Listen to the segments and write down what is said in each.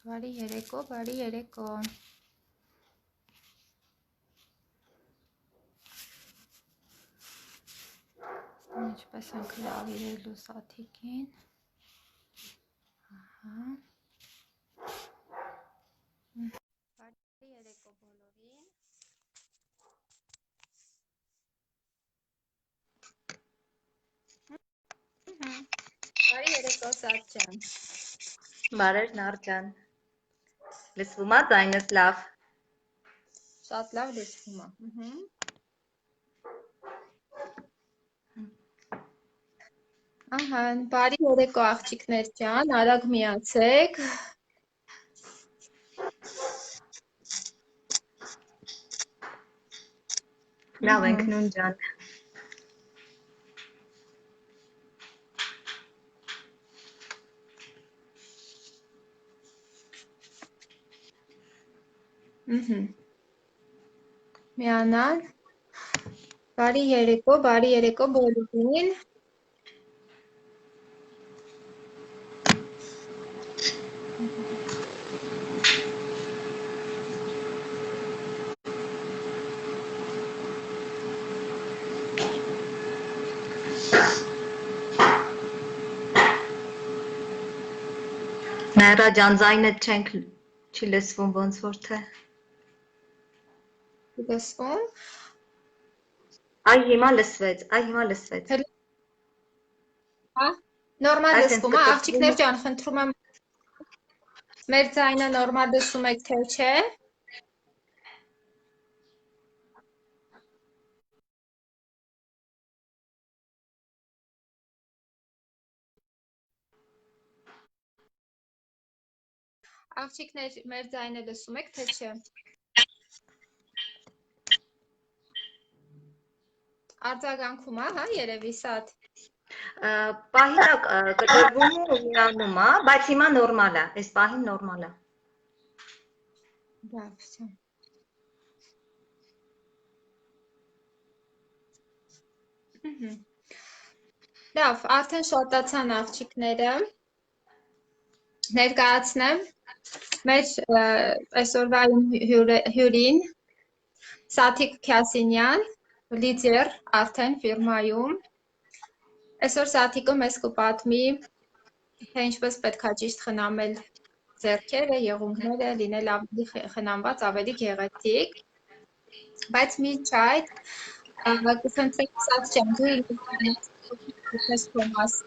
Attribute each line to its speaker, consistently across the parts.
Speaker 1: Բարի երեկո, բարի երեկո։ Ինչպես ենք հրավիրելու Սաթիկին։ Ահա։ Բարի երեկո բոլորին։ Բարի երեկո Սաթ ջան։
Speaker 2: Բարեր Նարդյան։ Լսվում է ձայնս լավ։
Speaker 1: Շատ լավ լսվում է։ Ահա, բարի երեկո աղջիկներ ջան, արագ միացեք։
Speaker 2: Լավ ենք նուն ջան։
Speaker 1: Միանալ։ Բարի երեկո բոլորին։
Speaker 2: Նաիրա ջան, ձայնդ չի լսվում ոնց որ թե։
Speaker 1: Լսվում։
Speaker 2: Այ հիմա լսվեց։
Speaker 1: Հա, նորմալ
Speaker 2: Այս
Speaker 1: լսվում է, աղջիկներ ջան, խնդրում եմ մեր ձայնը նորմալ լսում եք թե չէ։ Աղջիկներ, մեր ձայնը լսում եք թե չէ։ Արձագանքում է, հա, երևի Սաթ։
Speaker 2: Պահիտակ կտրվում ու միանում է, բայց հիմա նորմալ է, այս պահին նորմալ է։
Speaker 1: Լավ, всё։ Լավ, արդեն շատացան աղջիկները։ Ներկայացնեմ մեր այսօրվա հյուրին Սաթիկ Քյասինյան, լիդեր արդեն ֆիրմայում։ Այսօր Սաթիկը մեզ կպատմի, թե ինչպես պետք է ճիշտ խնամել ձեռքերը, եղունգները, լինել ավելի խնամված, ավելի գեղեցիկ։ Բայց մինչ այդ կխնդրեմ Սաթ ջան, դու ինքս Թոմաս։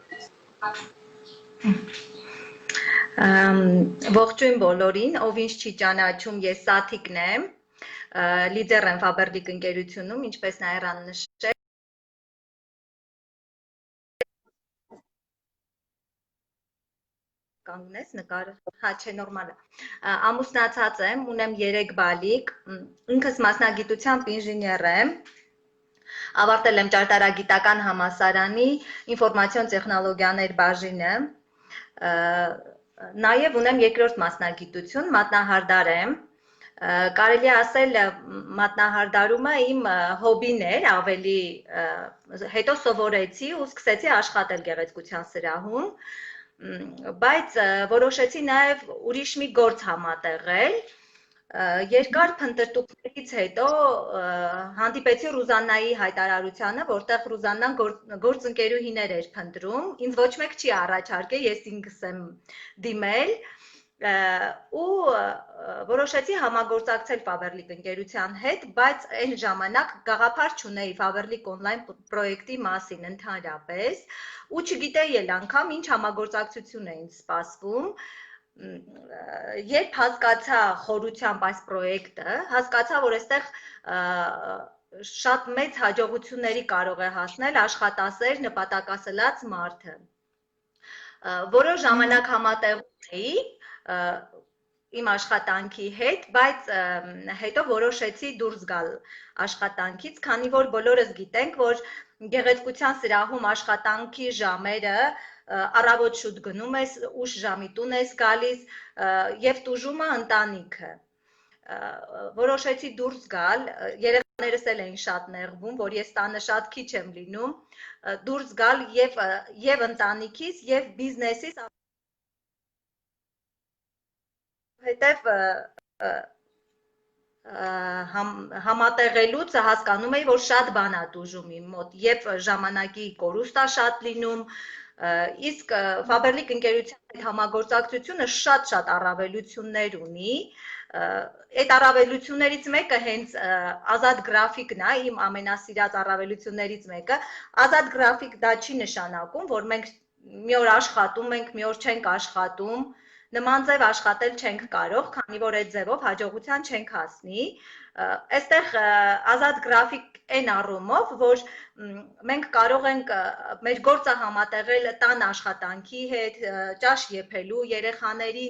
Speaker 2: Ողջույն բոլորին, ով ինձ չի ճանաչում, ես Սաթիկն եմ, լիդեր եմ Faberlic ընկերությունում, ինչպես Նաիրան նշեց։ Կանգնես նկարը, հա չէ նորմալ է։ Ամուսնացած եմ, ունեմ 3 բալիկ, ինքս մասնագիտությամբ ինժեներ եմ, ավարտել եմ ճարտարագիտական համալսարանի ինֆորմացիոն տեխնոլոգիաներ բաժինը, նաև ունեմ երկրորդ մասնագիտություն, մատնահարդար եմ, կարելի է ասել մատնահարդարումը իմ հոբին էր, ավելի հետո սովորեցի ու սկսեցի աշխատել գեղեցկության սրահում, բայց որոշեցի նաև ուրիշ մի գործ համատեղել, երկար փնտրտուքներից հետո հանդիպեցի Ռուզաննայի հայտարարությանը, որտեղ Ռուզաննան գործընկերուհիներ էր փնտրում, ինձ ոչ մեկ չի առաջարկել, ես ինքս եմ դիմել, ու որոշեցի համագործակցել Faberlic ընկերության հետ, բայց այն ժամանակ գաղափար չունեի Faberlic online պրոյեկտի մասին ընդհանրապես, ու չգիտեի էլ անգամ ինչ համագործակցություն է ինձ սպասվում, երբ հասկացա խորությամբ այս պրոյեկտը, հասկացա, որ այստեղ շատ մեծ հաջողությունների կարող է հասնել աշխատասեր, նպատակասլաց մարդը։ որոշ ժամանակ համատեղում էի իմ աշխատանքի հետ, բայց հետո որոշեցի դուրս գալ աշխատանքից, քանի որ բոլորս գիտենք, որ գեղեցկության սրահում աշխատանքի ժամերը առավոտ շուտ գնում ես, ուշ ժամի տուն ես գալիս եւ տուժումը ընտանիքը։ Որոշեցի դուրս գալ, երեխաներս էլ էին շատ նեղվում, որ ես տանը շատ քիչ եմ լինում, դուրս գալ եւ ընտանիքից եւ բիզնեսից, հետեւ համատեղելուց հասկանում էի, որ շատ բան ա տուժում իմ մոտ եւ ժամանակի կորուստ ա շատ լինում, իսկ Faberlic ընկերության հետ համագործակցությունը շատ առավելություններ ունի։ Այդ առավելություններից մեկը հենց ազատ գրաֆիկն է, իմ ամենասիրած առավելություններից մեկը։ Ազատ գրաֆիկ դա չի նշանակում, որ մենք մի օր աշխատում ենք, մի օր չենք աշխատում, նման ձև աշխատել չենք կարող, քանի որ այդ ձևով հաջողության չենք հասնի։ Այստեղ ազատ գրաֆիկ այն առումով, որ մենք կարող ենք մեր գործը համատեղել տան աշխատանքի հետ, ճաշ եփելու, երեխաների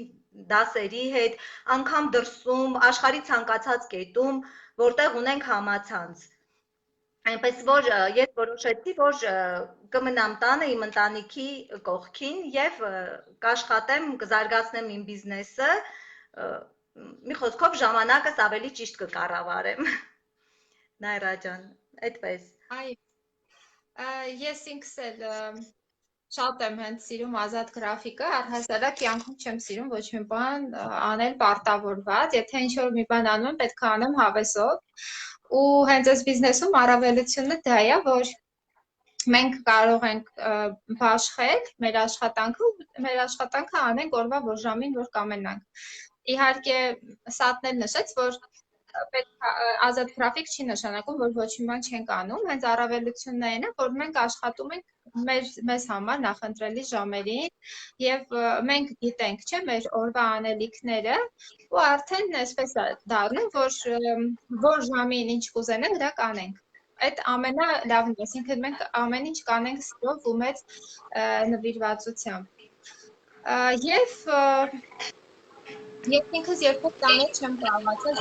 Speaker 2: դասերի հետ, անգամ դրսում, աշխարհի ցանկացած կետում, որտեղ ունենք համացանց։ Այնպես որ ես որոշեցի, որ կմնամ տանը իմ ընտանիքի կողքին եւ կաշխատեմ, կզարգացնեմ իմ բիզնեսը, մի խոսքով ժամանակս ավելի ճիշտ կկառավարեմ։ Նայրա ջան, այդպես։
Speaker 1: Ես ինքս էլ շատ եմ հենց սիրում ազատ գրաֆիկը, առհասարակ կյանքում չեմ սիրում ոչ մի բան անել պարտավորված, եթե ինչ-որ մի բան անում եմ, պետք է անեմ հավեսով, ու հենց այս բիզնեսում առավելությունը դա է, որ մենք կարող ենք բաշխել մեր աշխատանքը անենք օրվա որ ժամին, որ կամենանք։ Իհարկե, Սատն էլ նշեց, որ ազատ գրաֆիկ չի նշանակում, որ ոչ մի բան չենք անում, հենց առավելությունն այն է, որ մենք աշխատում ենք մեզ համար նախընտրելի ժամերին եւ մենք գիտենք, չէ, մեր օրվա անելիքները ու արդեն այսպես է դառնում, որ ժամին ինչ կուզենանք, դա կանենք։ Այդ ամենալավն է, այսինքն մենք ամեն ինչ կանենք սիրով ու մեծ նվիրվածությամբ։ Եվ ես ինքս երբեք տանել չեմ կարողացել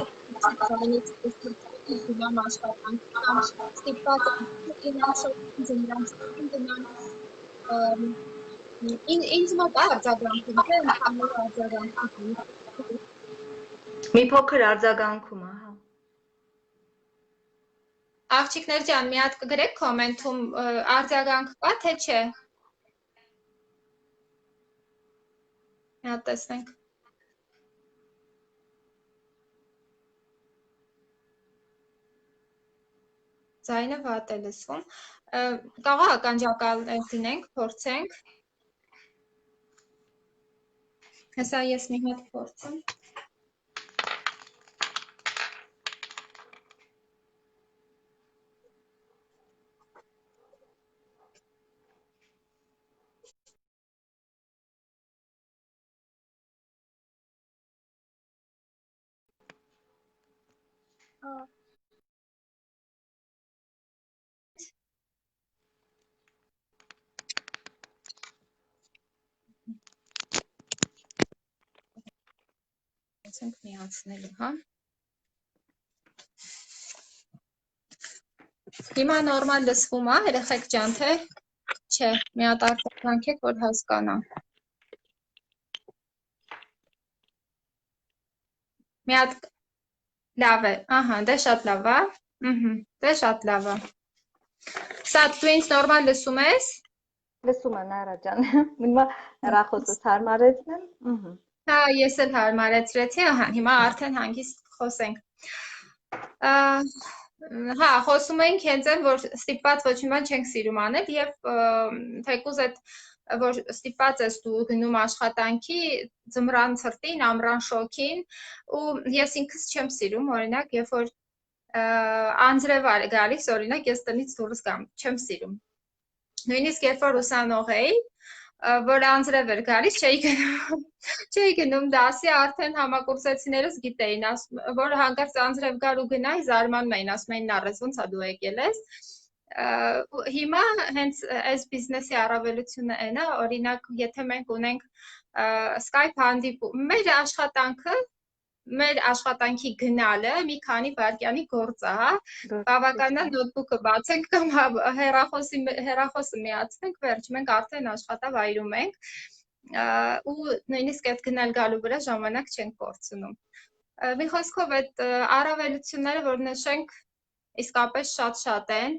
Speaker 1: գնամ աշխատանքի կամ ստիպված ինձ մոտ արձագանքում է, ընդհանուր արձագանքում։
Speaker 2: Մի փոքր արձագանքում, ահա։
Speaker 1: Աղջիկներ ջան, մի հատ կգրեք կոմենտում արձագանք կա, թե չէ։ Մի հատ տեսնենք։ Ձայնը վատ է լսվում։ Կարող է ականջակալ դինենք, փորձենք։ Հեսա ես մի հատ փորձեմ։ Ենք միացնելու, հա։ Հիմա նորմալ լսվում է, երեխեք ջան, թե չէ, մի հատ արձագանքեք, որ հասկանամ։ Մի հատ լավ է, ահա, դե շատ լավ է, դե շատ լավ է։ Սատ, դու ինձ նորմալ լսում ես։
Speaker 2: Լսում եմ, Նայրա ջան, մինչև հեռախոսս հարմարեցնեմ։
Speaker 1: Հա, ես էլ հարմարեցրեցի, ահա, հիմա արդեն հանգիստ խոսենք։ Հա, խոսում էինք հենց այն, որ ստիպված ոչ մի բան չենք սիրում անել եւ թեկուզ այդ որ ստիպված ես դու գնում աշխատանքի ձմռան ցրտին, ամռան շոքին ու ես ինքս չեմ սիրում, օրինակ, երբ որ անձրև է գալիս, օրինակ, ես տնից դուրս գամ, չեմ սիրում։ Նույնիսկ երբ որ ուսանող էի, որ անձրև էր գալիս, չէի գնում դասի, արդեն համակուրսեցիներս գիտեին, որ հանկարծ անձրև գար ու գնայի, զարմանում էին, ասում էին նարես, ոնց է դու եկել ես, Հիմա հենց այս բիզնեսի առավելությունը այն է, օրինակ, եթե մենք ունենք Skype հանդիպում, մեր աշխատանքի գնալը մի քանի վայրկյանի գործ է, հա, բավականին նոթբուքը բացենք կամ հեռախոսը միացնենք, վերջ, մենք արդեն աշխատավայրում ենք ու նույնիսկ այդ գնալ գալու վրա ժամանակ չենք կորցնում։ Մի խոսքով այդ առավելությունները, որ նշենք, իսկապես շատ են։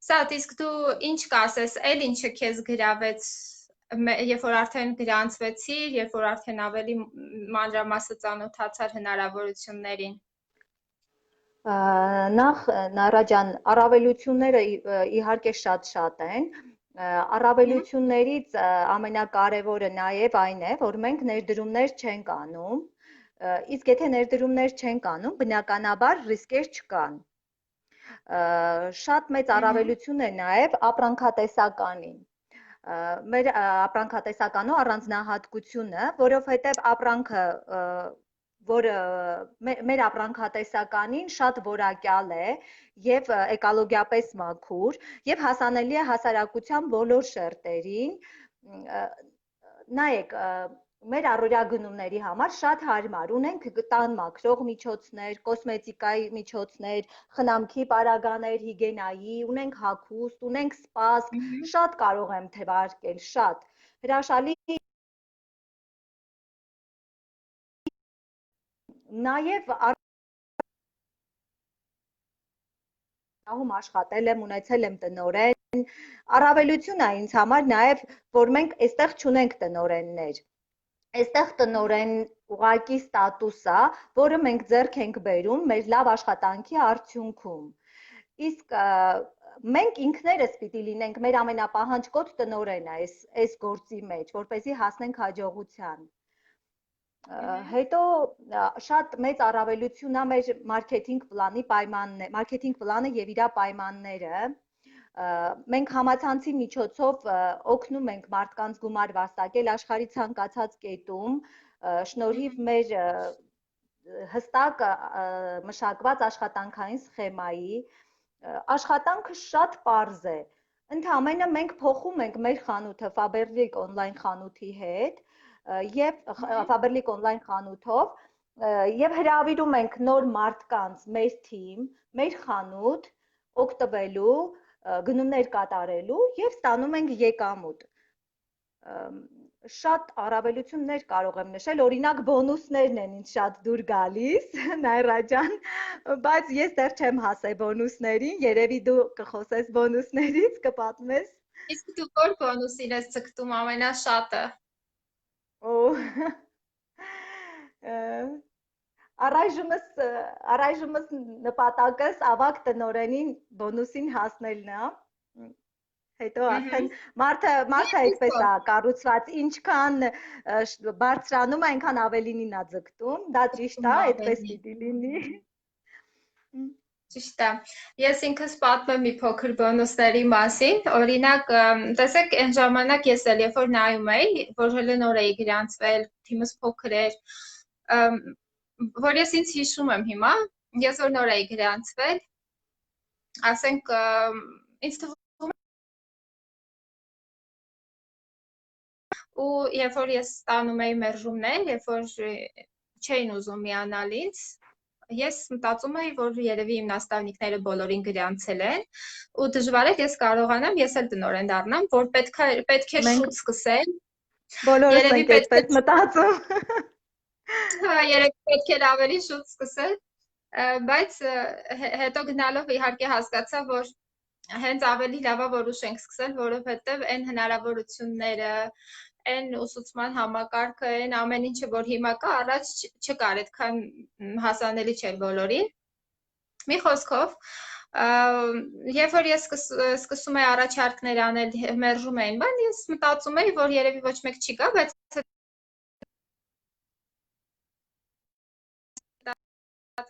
Speaker 1: Սատ, իսկ դու ինչ կասես, էլ ինչը քեզ գրավեց, երբ որ արդեն գրանցվեցիր, երբ որ արդեն ավելի մանրամասը ծանոթացար հնարավորություններին։
Speaker 2: Նախ Նարա ջան, առավելությունները իհարկե շատ են։ Առավելություններից ամենակարևորը նաև այն է, որ մենք ներդրումներ չենք անում, իսկ եթե ներդրումներ չենք անում, բնականաբար ռիսկեր չկան։ Շատ մեծ առավելություն է նաև ապրանքատեսականին։ Մեր ապրանքատեսականու առանձնահատկությունը, որովհետև ապրանքը, որը մեր ապրանքատեսականին շատ որակյալ է եւ էկոլոգիապես մաքուր եւ հասանելի է հասարակության բոլոր շերտերին, նայեք, մեր առօրյա գնումների համար շատ հարմար ունենք տան մաքրող միջոցներ, կոսմետիկայի միջոցներ, խնամքի պարագաներ, հիգիենայի, ունենք հագուստ, ունենք սպասք, շատ կարող եմ թվարկել, շատ հրաշալի նաև աշխատել եմ, ունեցել եմ տնօրեն, առավելություն է ինձ համար նաև, որ մենք այստեղ չունենք տնօրեններ, այստեղ տնօրեն ուղղակի ստատուս է, որը մենք ձեռք ենք բերում մեր լավ աշխատանքի արդյունքում, իսկ մենք ինքներս պիտի լինենք մեր ամենապահանջկոտ տնօրենը այս գործի մեջ, որպեսզի հասնենք հաջողության։ Հետո շատ մեծ առավելություն է մեր մարքեթինգ պլանը եւ իր պայմանները։ Մենք համացանցի միջոցով օգնում ենք մարդկանց գումար վաստակել աշխարհի ցանկացած կետում, շնորհիվ մեր հստակ մշակված աշխատանքային սխեմայի, աշխատանքը շատ պարզ է։ Ընդհանրապես մենք փոխում ենք մեր խանութը Faberlic on-line խանութի հետ եւ Faberlic on-line խանութով եւ հրավիրում ենք նոր մարդկանց մեր թիմ, մեր խանութ օգտվելու, գնումներ կատարելու եւ ստանում ենք եկամուտ։ Շատ առավելություններ կարող եմ նշել, օրինակ բոնուսներն են ինձ շատ դուր գալիս, Նայրա ջան, բայց ես դեռ չեմ հասել բոնուսներին, երևի դու կխոսես բոնուսներից, կպատմես։
Speaker 1: Իսկ դու որ բոնուսին ես ցկտում ամենաշատը։
Speaker 2: Առայժմս նպատակս ավագ տնօրենին բոնուսին հասնելն է։ Հետո արդեն մարդը այդպես է կառուցված, ինչքան բարձրանում է, այնքան ավելինին է ձգտում, դա ճիշտ է, այդպես պիտի լինի։
Speaker 1: Ճիշտ է։ Ես ինքս պատմեմ մի փոքր բոնուսների մասին, օրինակ, տեսեք, այն ժամանակ ես էլ երբ որ նայում էի, որ հենց նոր էի գրանցվել, թիմս փոքր էր, որ ես ինձ հիշում եմ հիմա, ես որ նոր էի գրանցվել, ասենք, ինձ թվում ու երբ որ ես ստանում էի մերժումներ, երբ որ չէին ուզում միանալ ինձ, ես մտածում էի, որ երևի իմ նաստավնիկները բոլորին գրանցել են, ու դժվար է ես կարողանամ, ես էլ տնօրեն դառնամ, որ պետք է շուտ սկսել։
Speaker 2: Բոլորս ենք այդպես մտածում։
Speaker 1: Երևի պետք է ավելի շուտ սկսել, բայց հետո գնալով իհարկե հասկացա, որ հենց ավելի լավ է որ ուշ ենք սկսել, որովհետև այն հնարավորությունները, այն ուսուցման համակարգը, այն ամեն ինչը, որ հիմա կա, առաջ չկար, այդքան հասանելի չէր բոլորին։ Մի խոսքով, երբ որ ես սկսում էի առաջարկներ անել, մերժում էին, բան ես մտածում էի, որ երևի ոչ մեկ չի գա, բայց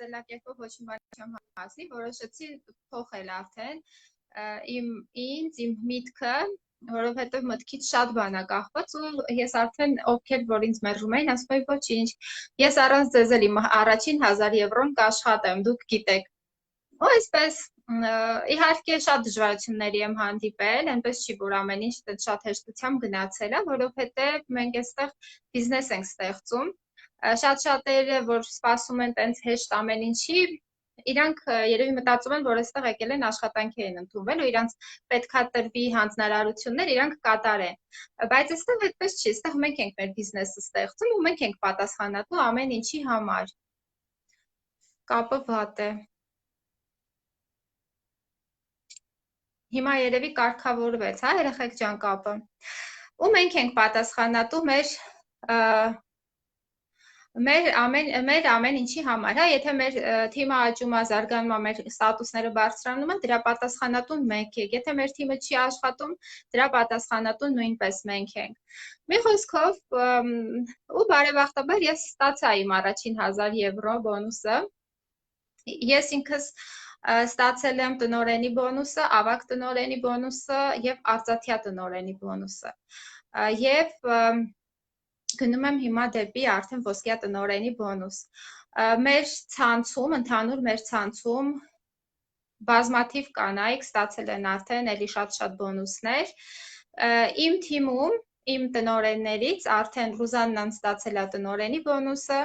Speaker 1: ծելակերպով ոչ մի բան չեմ հասնի, որոշեցի փոխել արդեն իմ միտքը, որովհետև մտքից շատ բան է կախված ու ես արդեն ովքեր որ ինձ մերժում էին, ասում էի ոչինչ, ես առանց ձեզ էլ իմ առաջին 1000 եվրոն կաշխատեմ, դուք գիտեք։ Ու այսպես Իհարկե շատ դժվարությունների եմ հանդիպել, այնպես չի, որ ամեն ինչ շատ հեշտությամբ գնացել է, որովհետև մենք այստեղ բիզնես ենք ստեղծում։ Շատ շատերը, որ սպասում են տենց հեշտ ամեն ինչի, իրանք երևի մտածում են, որ այստեղ եկել են աշխատանքի են ընդունվել ու իրանք պետքա տրվի հանձնարարություններ, իրանք կատարեն։ Բայց այստեղ այդպես չի, այստեղ մենք ենք մեր բիզնեսը ստեղծում ու մենք ենք պատասխանատու ամեն ինչի համար։ Կապը վատ է։ Հիմա երևի կարգավորվեց, հա, երեխեք ջան կապը։ Ու մենք ենք պատասխանատու մեր ամեն ինչի համար, հա, եթե մեր թիմը աճում է, զարգանում է, մեր ստատուսները բարձրանում են, դրա պատասխանատուն մենք ենք։ Եթե մեր թիմը չի աշխատում, դրա պատասխանատուն նույնպես մենք ենք։ Մի խոսքով, ու բարեբախտաբար ես ստացա իմ առաջին 1000 եվրո բոնուսը։ Ես ինքս ստացել եմ տնօրենի բոնուսը, ավագ տնօրենի բոնուսը եւ արծաթյա տնօրենի բոնուսը։ Եվ գնում եմ հիմա դեպի արդեն ոսկյա տնօրենի բոնուս։ Մեր ցանցում, ընդհանուր մեր ցանցում բազմաթիվ կանայք ստացել են արդեն էլի շատ բոնուսներ։ Իմ թիմում, իմ տնօրեններից արդեն Ռուզաննան ստացել է տնօրենի բոնուսը,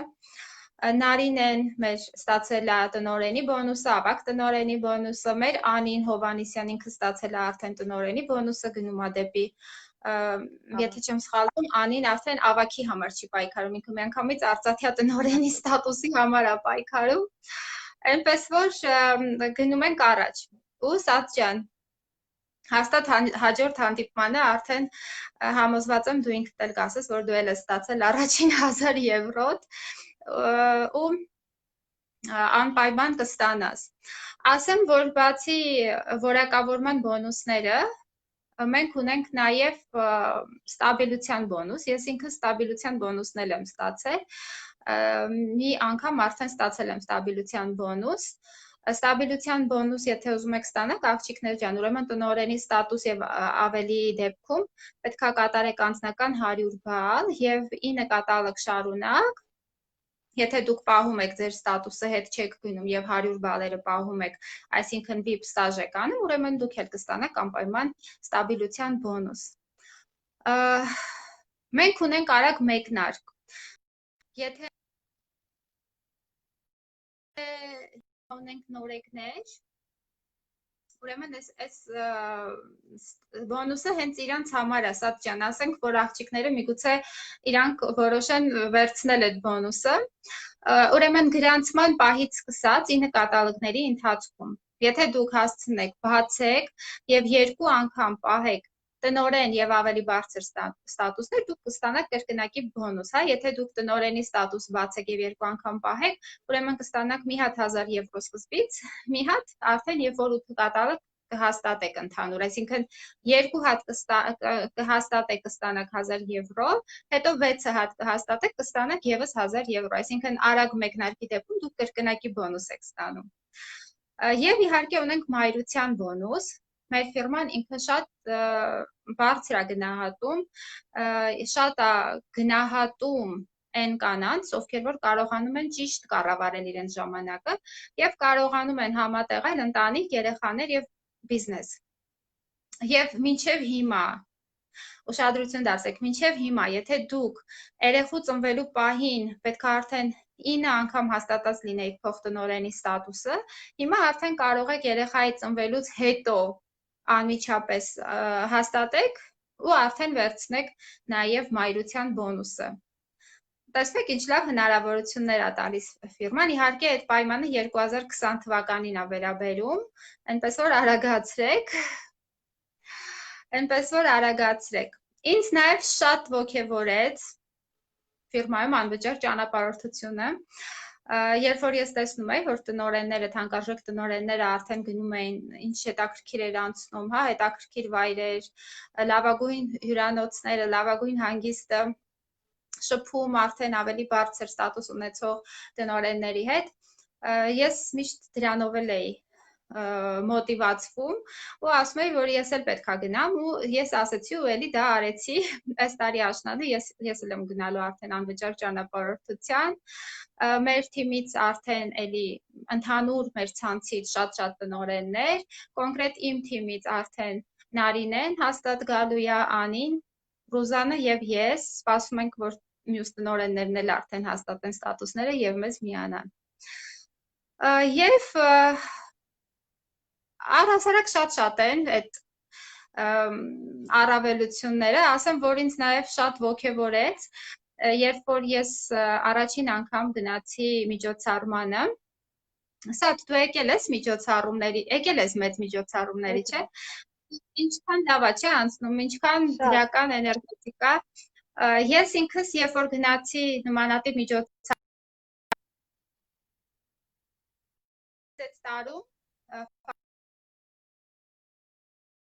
Speaker 1: Նարինեն մեր ստացել է տնօրենի բոնուսը, ավագ տնօրենի բոնուսը, մեր Անին Հովանիսյան ինքը ստացել է արդեն տնօրենի բոնուսը, գնում է դեպի եթե չեմ սխալվում, Անին արդեն ավագի համար չի պայքարում, ինքը միանգամից արծաթյա տնօրենի ստատուսի համար է պայքարում։ Այնպես որ գնում ենք առաջ։ Ու Սաթ ջան, հաստատ հաջորդ հանդիպմանը արդեն համոզված եմ դու ինքդ էլ կասես, որ դու էլ ես ստացել առաջին 1000 եվրոդ ու անպայման կստանաս։ Ասեմ, որ բացի որակավորման բոնուսները, մենք ունենք նաև ստաբիլության բոնուս, ես ինքս ստաբիլության բոնուսն էլ եմ ստացել, մի անգամ արդեն ստացել եմ ստաբիլության բոնուս, ստաբիլության բոնուս, եթե ուզում եք ստանաք, աղջիկներ ջան, ուրեմն տնօրենի ստատուս եւ ավելի դեպքում պետքա կատարեք անձնական 100 բալ եւ 9 կատալոգ շարունակ, եթե դուք պահում եք ձեր ստատուսը հետ չեք գնում եւ 100 բալերը պահում եք, այսինքն VIP ստաժ եք անում, ուրեմն դուք էլ կստանաք անպայման ստաբիլության բոնուս։ Մենք ունենք արագ մեկնարկ։ Եթե ունենք նորեկներ, ուրեմն այս բոնուսը հենց իրանց համար է, Սաթ ջան, ասենք, որ աղջիկները միգուցե իրանք որոշեն վերցնել այդ բոնուսը, ուրեմն գրանցման պահից սկսած 9 կատալոգների ընթացքում, եթե դուք հասցնեք, բացեք եւ 2 անգամ պահեք տնօրեն եւ ավելի բարձր ստատուսներ, դուք կստանաք կրկնակի բոնուս, հա, եթե դուք տնօրենի ստատուս բացեք եւ 2 անգամ պահեք, ուրեմն կստանաք մի հատ 1000 եվրո սկզբից, մի հատ արդեն երբ որ 8 կատալոգ կհաստատեք ընդհանուր, այսինքն 2 հատ կհաստատեք կստանաք 1000 եվրո, հետո 6 հատ կհաստատեք կստանաք եւս 1000 եվրո, այսինքն արագ մեկնարկի դեպքում դուք կրկնակի բոնուս եք ստանում։ Եվ իհարկե ունենք մայրության բոնուս, մեր ֆիրման ինքը շատ բարձր է գնահատում, շատ է գնահատում այն կանանց, ովքեր որ կարողանում են ճիշտ կառավարել իրենց ժամանակը եւ կարողանում են համատեղել ընտանիք, երեխաներ եւ բիզնես։ Եվ մինչեւ հիմա ուշադրություն դարձեք, մինչեւ հիմա, եթե դուք երեխու ծնվելու պահին պետք է արդեն 9 անգամ հաստատած լինեիք փոխտնօրենի ստատուսը, հիմա արդեն կարող եք երեխայի ծնվելուց հետո անմիջապես հաստատեք ու արդեն վերցնեք նաև մայրության բոնուսը։ Տեսնեք, ինչ լավ հնարավորություններ է տալիս ֆիրման, իհարկե այդ պայմանը 2020 թվականին է վերաբերում, այնպես որ արագացրեք։ Ինձ նաև շատ ոգևորեց ֆիրմայում անվճար ճանապարհորդությունը, երբ որ ես տեսնում էի, որ տնօրենները, թանկարժեք տնօրենները արդեն գնում էին, ինչ հետաքրքիր էր անցնում, հա, հետաքրքիր վայրեր, լավագույն հյուրանոցները, լավագույն հանգիստը, շփում արդեն ավելի բարձր ստատուս ունեցող տնօրենների հետ, ես միշտ դրանով էլ էի մոտիվացվում ու ասում էի, որ ես էլ պետք է գնամ ու ես ասեցի ու էլի դա արեցի այս տարի աշնանը ես էլ եմ գնալու արդեն անվճար ճանապարհորդության մեր թիմից արդեն էլի ընդհանուր մեր ցանցից շատ տնօրեններ, կոնկրետ իմ թիմից արդեն Նարինեն հաստատ գալու է, Անին, Ռուզանը եւ ես սպասում ենք, որ մյուս տնօրեններն էլ արդեն հաստատեն ստատուսները եւ մեզ միանան։ Եվ առհասարակ շատ են այդ առավելությունները, ասեմ, որ ինձ նաև շատ ոգևորեց, երբ որ ես առաջին անգամ գնացի միջոցառմանը, սա դու եկել ես միջոցառումների, եկել ես մեծ միջոցառումների, չէ՞։ Ինչքան լավ է, չէ՞ անցնում, ինչքան դրական էներգետիկա։ Ես ինքս երբ որ գնացի նմանատիպ միջոցառում տարում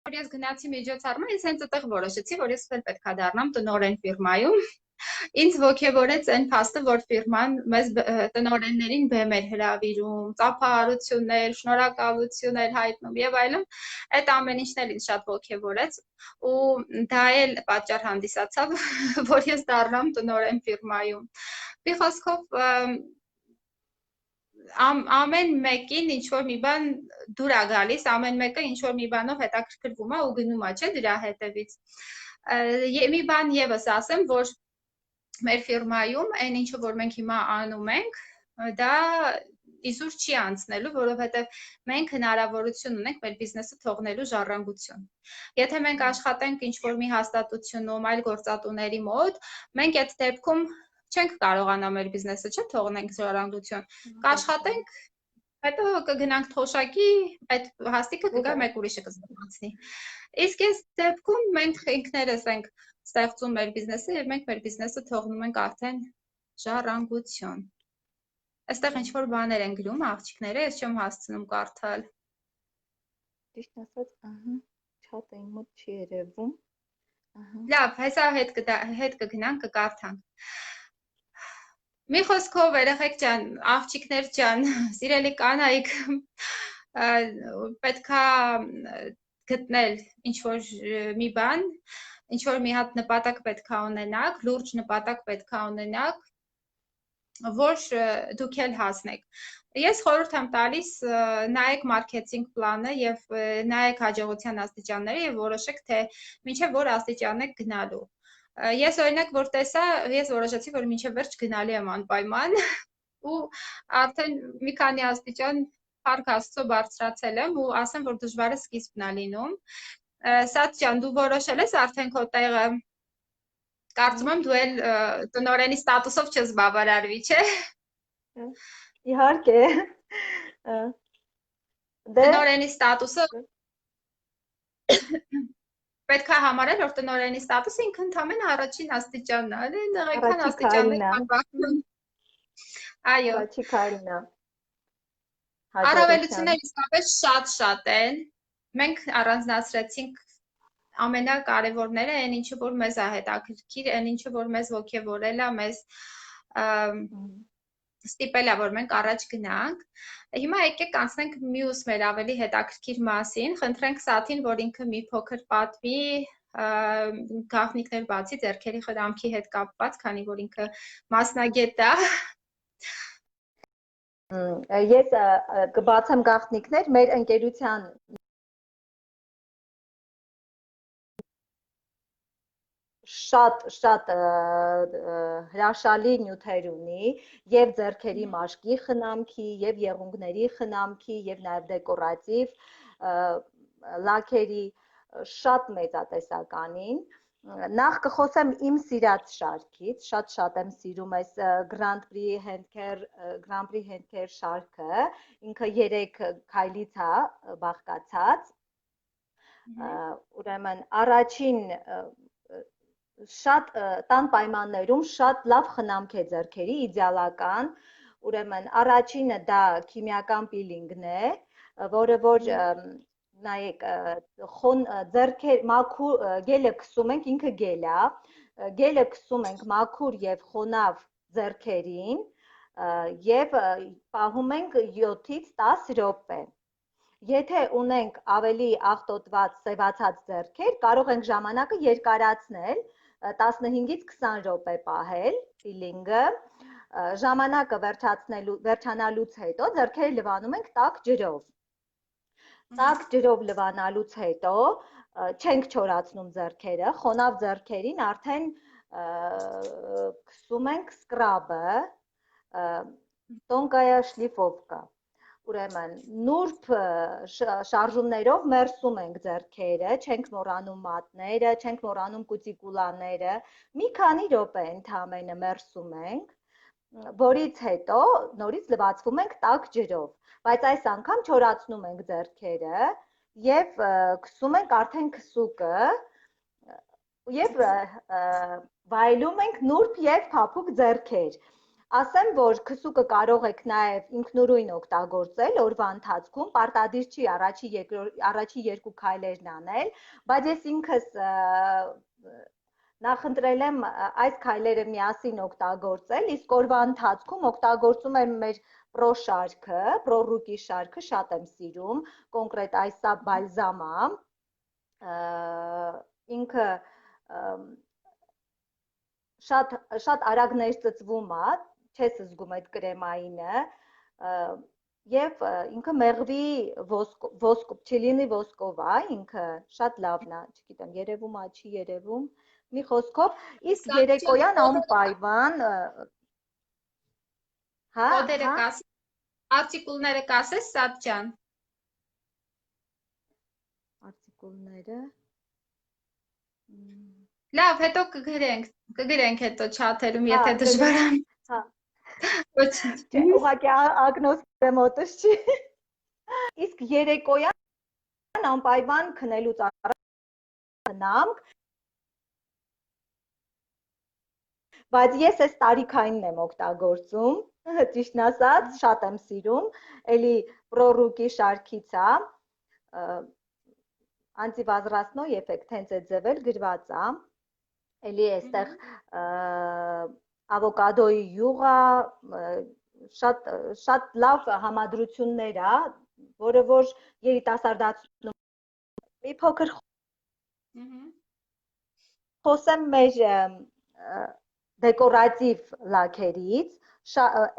Speaker 1: որ ես գնացի միջոցառումը, ես հենց այդտեղ որոշեցի, որ ես էլ պետք է դառնամ տնօրեն ֆիրմայում։ Ինձ ոգևորեց այն փաստը, որ ֆիրման մեզ տնօրեններին բեմ էր հրավիրում, ծափահարություններ, շնորհակալություններ հայտնում եւ այլն։ Այդ ամեն ինչն էլ ինձ շատ ոգևորեց ու դա էլ պատճառ հանդիսացավ, որ ես դառնամ տնօրեն ֆիրմայում։ Մի խոսքով ամեն մեկին ինչ որ մի բան դուր է գալիս, ամեն մեկը ինչ որ մի բանով հետաքրքրվում է ու գնում է, չէ, դրա հետևից։ Մի բան եւս ասեմ, որ մեր ֆիրմայում այն ինչը որ մենք հիմա անում ենք, դա իզուր չի անցնելու, որովհետեւ մենք հնարավորություն ունենք մեր բիզնեսը թողնելու ժառանգություն։ Եթե մենք աշխատենք ինչ որ մի հաստատությունում, այլ գործատուների մոտ, մենք այդ դեպքում չենք կարողանա մեր բիզնեսը չէ թողնենք ժառանգություն, կաշխատենք, հետո կգնանք թոշակի, այդ հաստիկը կգա մեկ ուրիշը կզբաղեցնի։ Իսկ այս դեպքում մենք ինքներս ենք ստեղծում մեր բիզնեսը եւ մենք մեր բիզնեսը թողնում ենք արդեն ժառանգություն։ Այստեղ ինչ որ բաներ են գրում աղջիկները, ես չեմ հասցնում կարդալ։
Speaker 2: Ճիշտ ասած, չաթը իմ մոտ չի երևում։
Speaker 1: Լավ, հեսա հետ կգնանք, կկարդանք։ Մի խոսքով երեխեք ջան, աղջիկներ ջան, սիրելի կանայք, պետքա գտնել ինչ որ մի բան, ինչ որ մի հատ նպատակ պետքա ունենաք, լուրջ նպատակ պետքա ունենաք, որ դուք էլ հասնեք։ Ես խորհուրդ եմ տալիս նայեք մարքեթինգ պլանը եւ նայեք հաջողության աստիճանները եւ որոշեք թե մինչեւ որ աստիճան եք գնալու։ Ես օրինակ որ տեսա, ես որոշեցի, որ մինչև վերջ գնալի եմ անպայման ու արդեն մի քանի աստիճան փառք Աստծո բարձրացել եմ ու ասեմ, որ դժվարը սկիզբն է լինում։ Սաթ ջան, դու որոշել ես արդեն քո տեղը։ Կարծում եմ դու էլ տնօրենի ստատուսով չես բավարարվի, չէ՞։
Speaker 2: Իհարկե։
Speaker 1: Տնօրենի ստատուսը պետք է համարել, որ տնօրենի ստատուսը ինքը ընդամենը առաջին աստիճանն է, էլի նեղական աստիճաններ կան։ Այո։
Speaker 2: Առաջի քայլն է։
Speaker 1: Առավելությունները իսկապես շատ են։ Մենք առանձնացրեցինք ամենակարևորները, այն ինչը որ մեզ է հետաքրքիր, այն ինչը որ մեզ ոգևորել է, մեզ ստիպել է, որ մենք առաջ գնանք։ Հիմա եկեք անցնենք մյուս մեր ավելի հետաքրքիր մասին, խնդրենք Սաթին, որ ինքը մի փոքր պատվի գաղտնիքներ բացի ձեռքերի խրամքի հետ կապված, քանի որ ինքը մասնագետ է։
Speaker 2: Ես կբացեմ գաղտնիքներ մեր ընկերության շատ հրաշալի նյութեր ունի եւ ձեռքերի մաշկի խնամքի եւ եղունգների խնամքի եւ նաեւ դեկորատիվ լաքերի շատ մեծատեսականին նախ կխոսեմ իմ սիրած շարքից, շատ եմ սիրում այս Grand Prix Handcare շարքը, ինքը 3 քայլից է բաղկացած։ Ուրեմն առաջին շատ տան պայմաններում շատ լավ խնամք է ձեռքերի, իդեալական։ Ուրեմն առաջինը դա քիմիական պիլինգն է, որը որ նայեք ձեռքեր մաքուր գելը քսում ենք, ինքը գել է, գելը քսում ենք մաքուր եւ խոնավ ձեռքերին եւ պահում ենք 7-ից 10 րոպե։ Եթե ունենք ավելի աղտոտված սևացած ձեռքեր, կարող ենք ժամանակը երկարացնել, 15-ից 20 րոպե պահել պիլինգը, ժամանակը վերջանալուց հետո ձեռքերը լվանում ենք տաք ջրով։ Տաք ջրով լվանալուց հետո չենք չորացնում ձեռքերը, խոնավ ձեռքերին արդեն քսում ենք սկրաբը, տոնկայա շլիֆովկա։ Ուրեմն նուրբ շարժումներով մերսում ենք ձեռքերը, չենք մոռանում մատները, չենք մոռանում կուտիկուլաները, մի քանի րոպե ընդամենը մերսում ենք, որից հետո նորից լվացվում ենք տաք ջրով, բայց այս անգամ չորացնում ենք ձեռքերը եւ քսում ենք արդեն քսուկը եւ վայելում ենք նուրբ եւ փափուկ ձեռքեր։ Ասեմ, որ քսուկը կարող եք նաև ինքնուրույն օգտագործել օրվա ընթացքում, պարտադիր չի առաջի երկու քայլերն անել, բայց ես ինքս նախընտրել եմ այս քայլերը միասին օգտագործել, իսկ օրվա ընթացքում օգտագործում եմ մեր պրո շարքը, պրոռուկի շարքը շատ եմ սիրում, կոնկրետ այսա բալզամա, ինքը շատ արագ ներծծվում է, չես զգում այդ կրեմայինը, եւ ինքը մեղվի չիլինի ոսկով է, ինքը շատ լավն է, չգիտեմ, երևում է, չի երևում, մի խոսքով, իսկ երեկոյան անպայման, հա,
Speaker 1: արտիկուլները կասես, Սաթ ջան։
Speaker 2: Արտիկուլները
Speaker 1: Լավ, հետո կգրենք հետո չաթերում, եթե դժվարան։
Speaker 2: Հա։
Speaker 1: Ոչինչ։
Speaker 2: Ուղղակի ագնոստը մոտս չի։ Իսկ երեկոյան անպայման քնելուց առաջ խնամք, բայց ես այս տարիքայինն եմ օգտագործում, ճիշտն ասած, շատ եմ սիրում, էլի պրոռուկի շարքից է, անտիվազրասնոյ էֆեկտ հենց այդ ձև էլ գրված է, էլի այստեղ ավոկադոյի յուղը, շատ լավ համադրություններ է, որը որ երիտասարդացնում մի փոքր խոսեմ մեր դեկորատիվ լաքերից,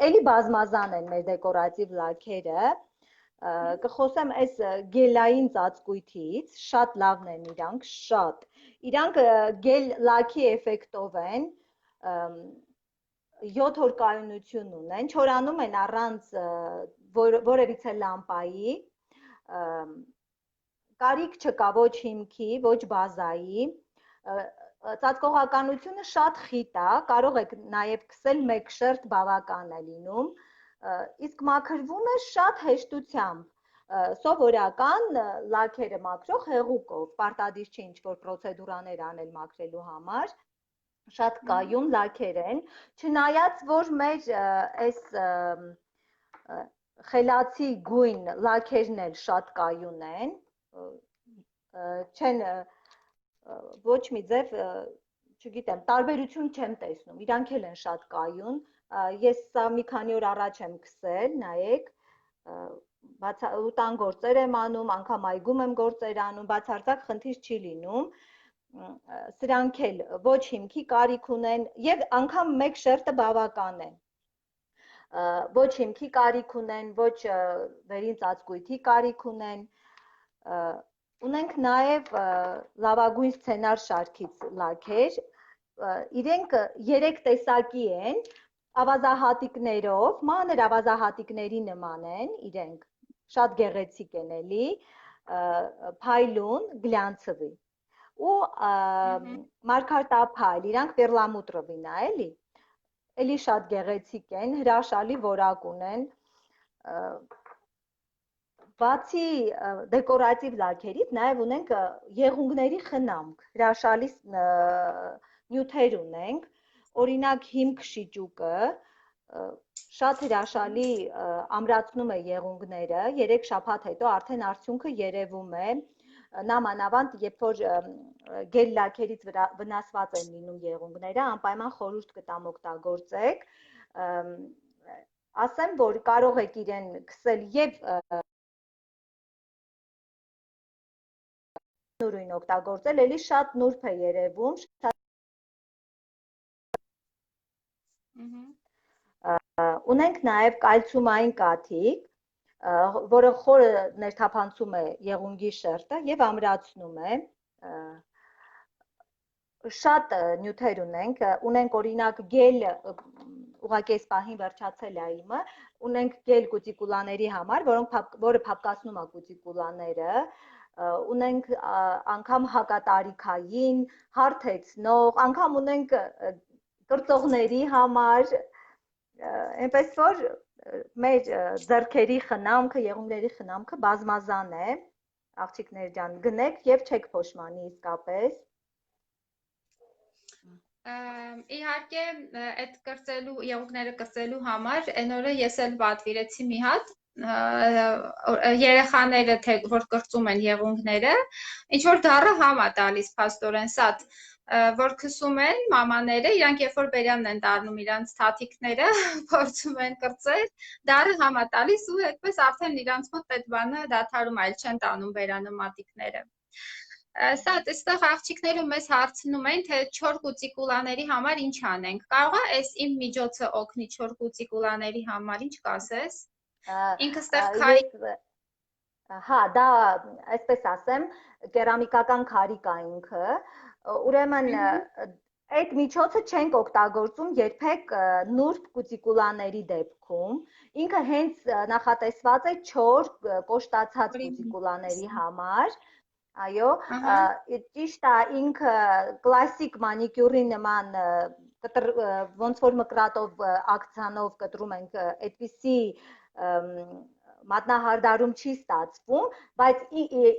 Speaker 2: էլի բազմազան են մեր դեկորատիվ լաքերը, կխոսեմ այս գելային ծածկույթից, շատ լավն են իրանք, շատ։ Իրանք գել լաքի էֆեկտով են, 7 օր կայունություն ունեն, չորանում են առանց որևիցե լամպայի, կարիք չկա ոչ հիմքի, ոչ բազայի, ծածկողականությունը շատ խիտ է, կարող եք նաև քսել մեկ շերտ բավական է լինում, իսկ մաքրվում է շատ հեշտությամբ, սովորական լաքերը մաքրող հեղուկով, պարտադիր չի ինչ-որ պրոցեդուրաներ անել մաքրելու համար, շատ կայուն լաքեր են, չնայած որ մեր այս խելացի գույն լաքերն էլ շատ կայուն են, չեն ոչ մի ձև, չգիտեմ, տարբերություն չեմ տեսնում, իրանք էլ են շատ կայուն, ես սա մի քանի օր առաջ եմ քսել, նայեք, ուտան գործեր եմ անում, անգամ այգում եմ գործեր անում, բացարձակ խնդիր չի լինում, սրանք էլ ոչ հիմքի կարիք ունեն եւ անգամ մեկ շերտը բավական է, ոչ հիմքի կարիք ունեն, ոչ վերին ծածկույթի կարիք ունեն, ունենք նաեւ լավագույն սցենար շարքից լաքեր, իրենք 3 տեսակի են, ավազահատիկներով, մանր ավազահատիկների նման են իրենք, շատ գեղեցիկ են էլի, փայլուն, գլյանցվի, ու մարգարտափայլ, իրանք պերլամուտրովին է, էլի շատ գեղեցիկ են, հրաշալի որակ ունեն, բացի դեկորատիվ լաքերից նաև ունենք եղունգների խնամք, հրաշալի նյութեր ունենք, օրինակ հիմք շիճուկը, շատ հրաշալի ամրացնում է եղունգները, 3 շաբաթ հետո արդեն արդյունքը երևում է, նամանավանդ երբ որ գել լաքերից վնասված են լինում եղունգները, անպայման խորհուրդ կտամ օգտագործեք, ասեմ, որ կարող եք իրեն քսել եւ նուրույն օգտագործել, էլի շատ նուրբ է երևում, ունենք նաև կալցիումային կաթիկ, որը խորը ներթափանցում է եղունգի շերտը եւ ամրացնում է, շատ նյութեր ունենք օրինակ գել, ուղղակի այս պահին վերջացել է իմը, ունենք գել կուտիկուլաների համար, որը փափկացնում է կուտիկուլաները, ունենք անգամ հակատարիքային, հարթեցնող, անգամ ունենք կրծողների համար, այնպես որ մեր ձեռքերի խնամքը, եղունգների խնամքը բազմազան է, աղջիկներ ջան, գնեք եւ չեք փոշմանի իսկապես։
Speaker 1: Իհարկե, այդ կրծելու, եղունգները կրծելու համար, այն օրը ես էլ պատվիրեցի մի հատ, երեխաները, որ կրծում են եղունգները, ինչ որ դառը համ է տալիս փաստորեն սատ, որ քսում են մամաները, իրանք երբ որ բերանն են դառնում իրանց թաթիկները, փորձում են կրծել, դառը համ է տալիս ու այդպես արդեն իրանց մոտ այդ բանը դադարում, այլ չեն տանում բերանը մատիկները։ Սա այստեղ աղջիկները մեզ հարցնում են, թե չոր կուտիկուլաների համար ինչ անենք։ Կարող է այս իմ միջոցը օգնի չոր կուտիկուլաների համար, ինչ կասես։ Ինքը ստեղ քարի։
Speaker 2: Հա, դա այսպես ասեմ, կերամիկական քարիկ է ինքը, ուրեմն այդ միջոցը չենք օգտագործում երբեք նուրբ կուտիկուլաների դեպքում, ինքը հենց նախատեսված է չոր կոշտացած կուտիկուլաների համար, այո, ճիշտ է, ինքը կլասիկ մանիկյուրի նման ոնց որ մկրատով ակցիանով կտրում ենք, այդպիսի մատնահարդարում չի ստացվում, բայց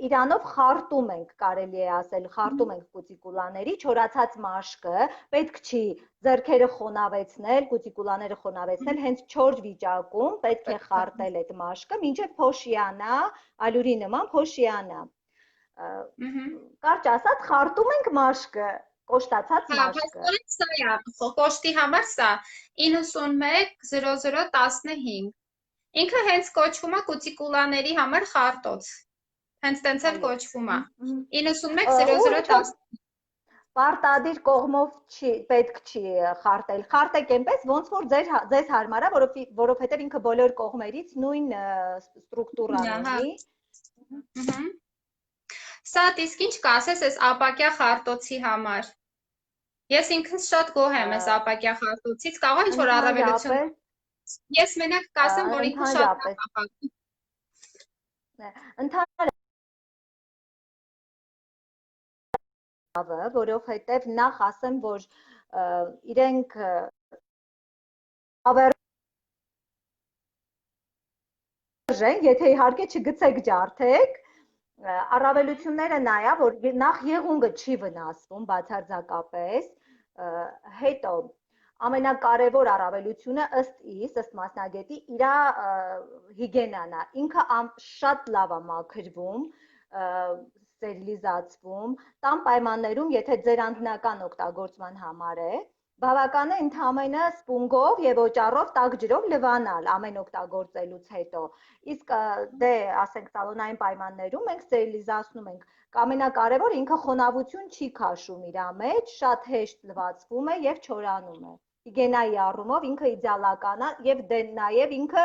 Speaker 2: իրանով խարտում ենք, կարելի է ասել, խարտում ենք կուտիկուլաների, չորացած մաշկը, պետք չի ձեռքերը խոնավեցնել, կուտիկուլաները խոնավեցնել, հենց չոր վիճակում պետք է խարտել այդ մաշկը, մինչև փոշիանա, ալյուրի նման փոշիանա։ Կարճ ասած, խարտում ենք մաշկը, կոշտացած մաշկը։
Speaker 1: Սա է, կոշտի համար սա 910015։ Ինքը հենց կոչվում է կուտիկուլաների համար խարտոց։ Հենց տենց էլ կոչվում է։ 910010։
Speaker 2: Պարտադիր կողմով պետք չի խարտել։ Խարտեք այնպես, ոնց որ ձեզ հարմար է, որովհետև ինքը բոլոր կողմերից նույն ստրուկտուրան ունի։
Speaker 1: Սա իսկ ինչ կասես այս ապակյա խարտոցի համար։ Ես ինքս շատ գոհ եմ այս ապակյա խարտոցից, կարող է ինչ-որ առավելություն։ Ես մենակ կասեմ, որ ինքը շատ ապակյա։
Speaker 2: Ընդհանրապես, որովհետև նախ ասեմ, որ իրենք եթե իհարկե չգցեք ջարդեք, առավելությունները նա է, որ նախ եղունգը չի վնասվում բացարձակապես, հետո ամենակարևոր առավելությունը ըստ մասնագետի իր հիգիենան է, ինքը շատ լավ է մաքրվում, ստերիլիզացվում, տան պայմաններում, եթե ձեր անձնական օգտագործման համար է, բավական է ընդամենը սպունգով եւ օճառով տաք ջրով լվանալ ամեն օգտագործելուց հետո։ Իսկ դե ասենք սալոնային պայմաններում մենք ստերիլիզացնում ենք։ Ամենակարևոր ինքը խոնավություն չի քաշում իր մեջ, շատ հեշտ լվացվում է եւ չորանում է։ Հիգիենայի առումով ինքը իդեալական է եւ դե նաեւ ինքը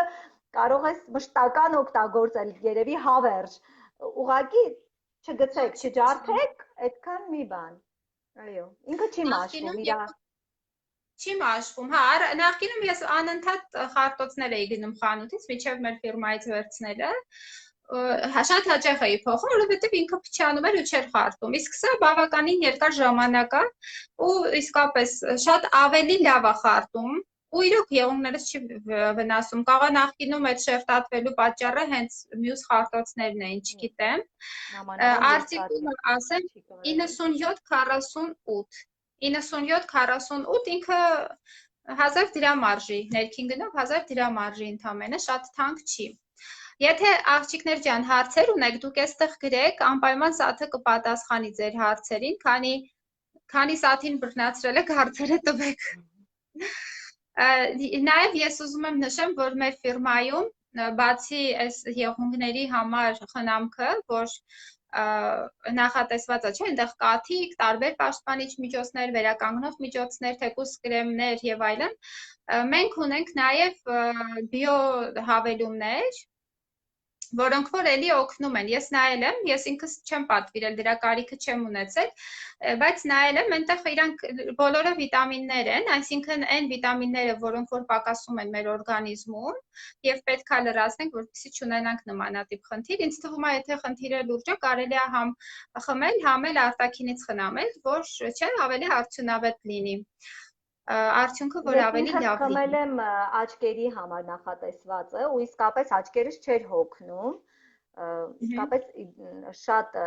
Speaker 2: կարող է մշտական օգտագործել, երևի հավերժ։ Ուղղակի չգցեք, չջարդեք, այդքան մի բան։ Այո, ինքը չի մաշվում,
Speaker 1: չի մաշվում, հա, նախկինում ես անընդհատ խարտոցներ էի գնում խանութից, մինչև մեր ֆիրմայից վերցնելը, շատ հաճախ էի փոխում, որովհետև ինքը փչանում էր ու չէր խարտում, իսկ սա բավականին երկար ժամանակ է ու իսկապես շատ ավելի լավ է խարտում, ու իրոք եղունգներս չի վնասում, կարող է նախկինում այդ շերտատվելու պատճառը հենց մյուս խարտոցներն էին, չգիտեմ, արտիկուլը ասեմ 9748 9748 ինքը 1000 դրամ արժի, ներքին գնով 1000 դրամ արժի ընդամենը, շատ թանկ չի։ Եթե աղջիկներ ջան հարցեր ունեք, դուք այստեղ գրեք, անպայման Սաթը կպատասխանի ձեր հարցերին, քանի Սաթին բռնացրել եք, հարցերը տվեք։ Նաև ես ուզում եմ նշեմ, որ մեր ֆիրմայում բացի այս եղունգների համար խնամքը, որ նախատեսվածը չէ, այնտեղ կաթիք, տարբեր պաշտպանիչ միջոցներ, վերականգնող միջոցներ, թեկուզ կրեմներ եւ այլն։ Մենք ունենք նաեւ բիո հավելումներ, որոնք որ էլի օգնում են։ Ես նայել եմ, ես ինքս չեմ պատվիրել, դրա կարիքը չեմ ունեցել, բայց նայել եմ, այնտեղ իրանք բոլորը վիտամիններ են, այսինքն այն վիտամինները, որոնք որ պակասում են մեր օրգանիզմում եւ պետքա լրացնենք, որպեսզի չունենանք նմանատիպ խնդիր։ Ինձ թվում է, եթե խնդիրը լուրջ է, կարելի է համ խմել, համ էլ արտաքինից խնամել, որ չէ, ավելի արդյունավետ լինի։ Արդյունքը որ ավելի
Speaker 2: Ես
Speaker 1: լավ
Speaker 2: խմել
Speaker 1: լինի։
Speaker 2: եմ աչքերի համար նախատեսվածը ու իսկապես աչքերս չէր հոգնում, իսկապես շատ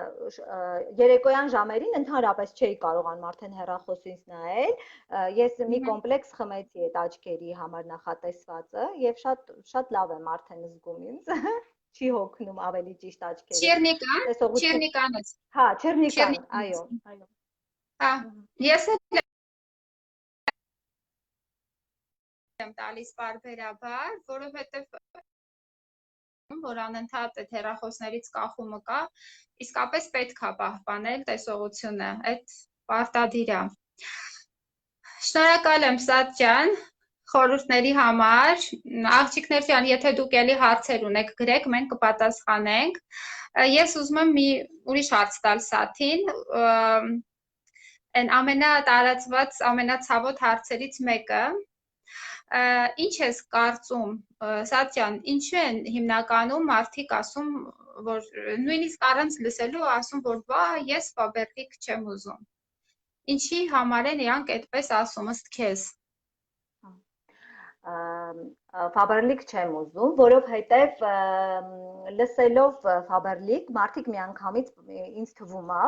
Speaker 2: երեկոյան ժամերին ընդհանրապես չէի կարողանում արդեն հեռախոսից նայել, ես մի կոմպլեքս խմեցի այդ աչքերի համար նախատեսվածը եւ շատ լավ եմ արդեն զգում ինձ, չի հոգնում ավելի ճիշտ աչքերը,
Speaker 1: Չիրնիկան,
Speaker 2: տեսողություն,
Speaker 1: չիրնիկան է։
Speaker 2: հա, չերնիկան,
Speaker 1: Չիրնիկան։
Speaker 2: այո,
Speaker 1: Հա, ես եմ տալիս պարբերաբար, որովհետև որ անընդհատ այդ հեռախոսներից կախումը կա, իսկապես պետք է պահպանել տեսողությունը, այդ պարտադիր է։ Շնորհակալ եմ Սատ ջան խորհուրդների համար։ Աղջիկներ ջան, եթե դուք էլի հարցեր ունեք, գրեք, մենք կպատասխանենք։ Ես ուզում եմ մի ուրիշ հարց տալ Սաթին, այն ամենատարածված, ամենացավոտ հարցերից մեկը, ինչ ես կարծում, Սատ ջան, ինչու են հիմնականում մարդիկ ասում, որ նույնիսկ առանց լսելու ասում, որ վա, ես Ֆաբերլիկ չեմ ուզում։ Ինչի համար են իրանք այդպես ասում ըստ քեզ։
Speaker 2: Ֆաբերլիկ չեմ ուզում, որովհետև լսելով Ֆաբերլիկ մարդիկ միանգամից ինձ թվում է,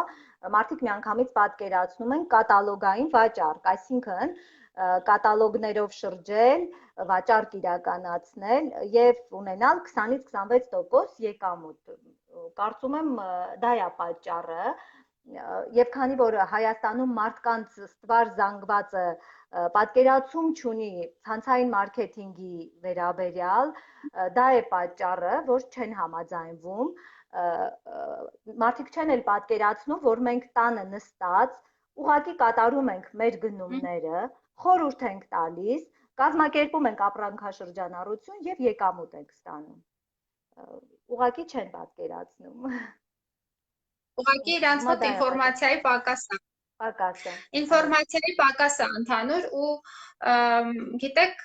Speaker 2: մարդիկ միանգամից պատկերացնում են կատալոգային վաճառք, այսինքն կատալոգներով շրջել, վաճառք իրականացնել եւ ունենալ 20-ից 26% եկամուտ։ Կարծում եմ դա է պատճառը, եւ քանի որ Հայաստանում մարդկանց ստվար զանգվածը պատկերացում չունի ցանցային մարքեթինգի վերաբերյալ, դա է պատճառը, որ չեն համաձայնվում, մարդիկ չեն էլ պատկերացնում, որ մենք տանը նստած ուղղակի կատարում ենք մեր գնումները, խորհուրդ ենք տալիս, կազմակերպում ենք ապրանքաշրջանառություն եւ եկամուտ ենք ստանում։ Ուղղակի չեն պատկերացնում։
Speaker 1: Ուղղակի իրանց մոտ ինֆորմացիայի պակաս է։
Speaker 2: Պակաս է։
Speaker 1: Ինֆորմացիայի պակաս է ընդհանուր ու գիտեք,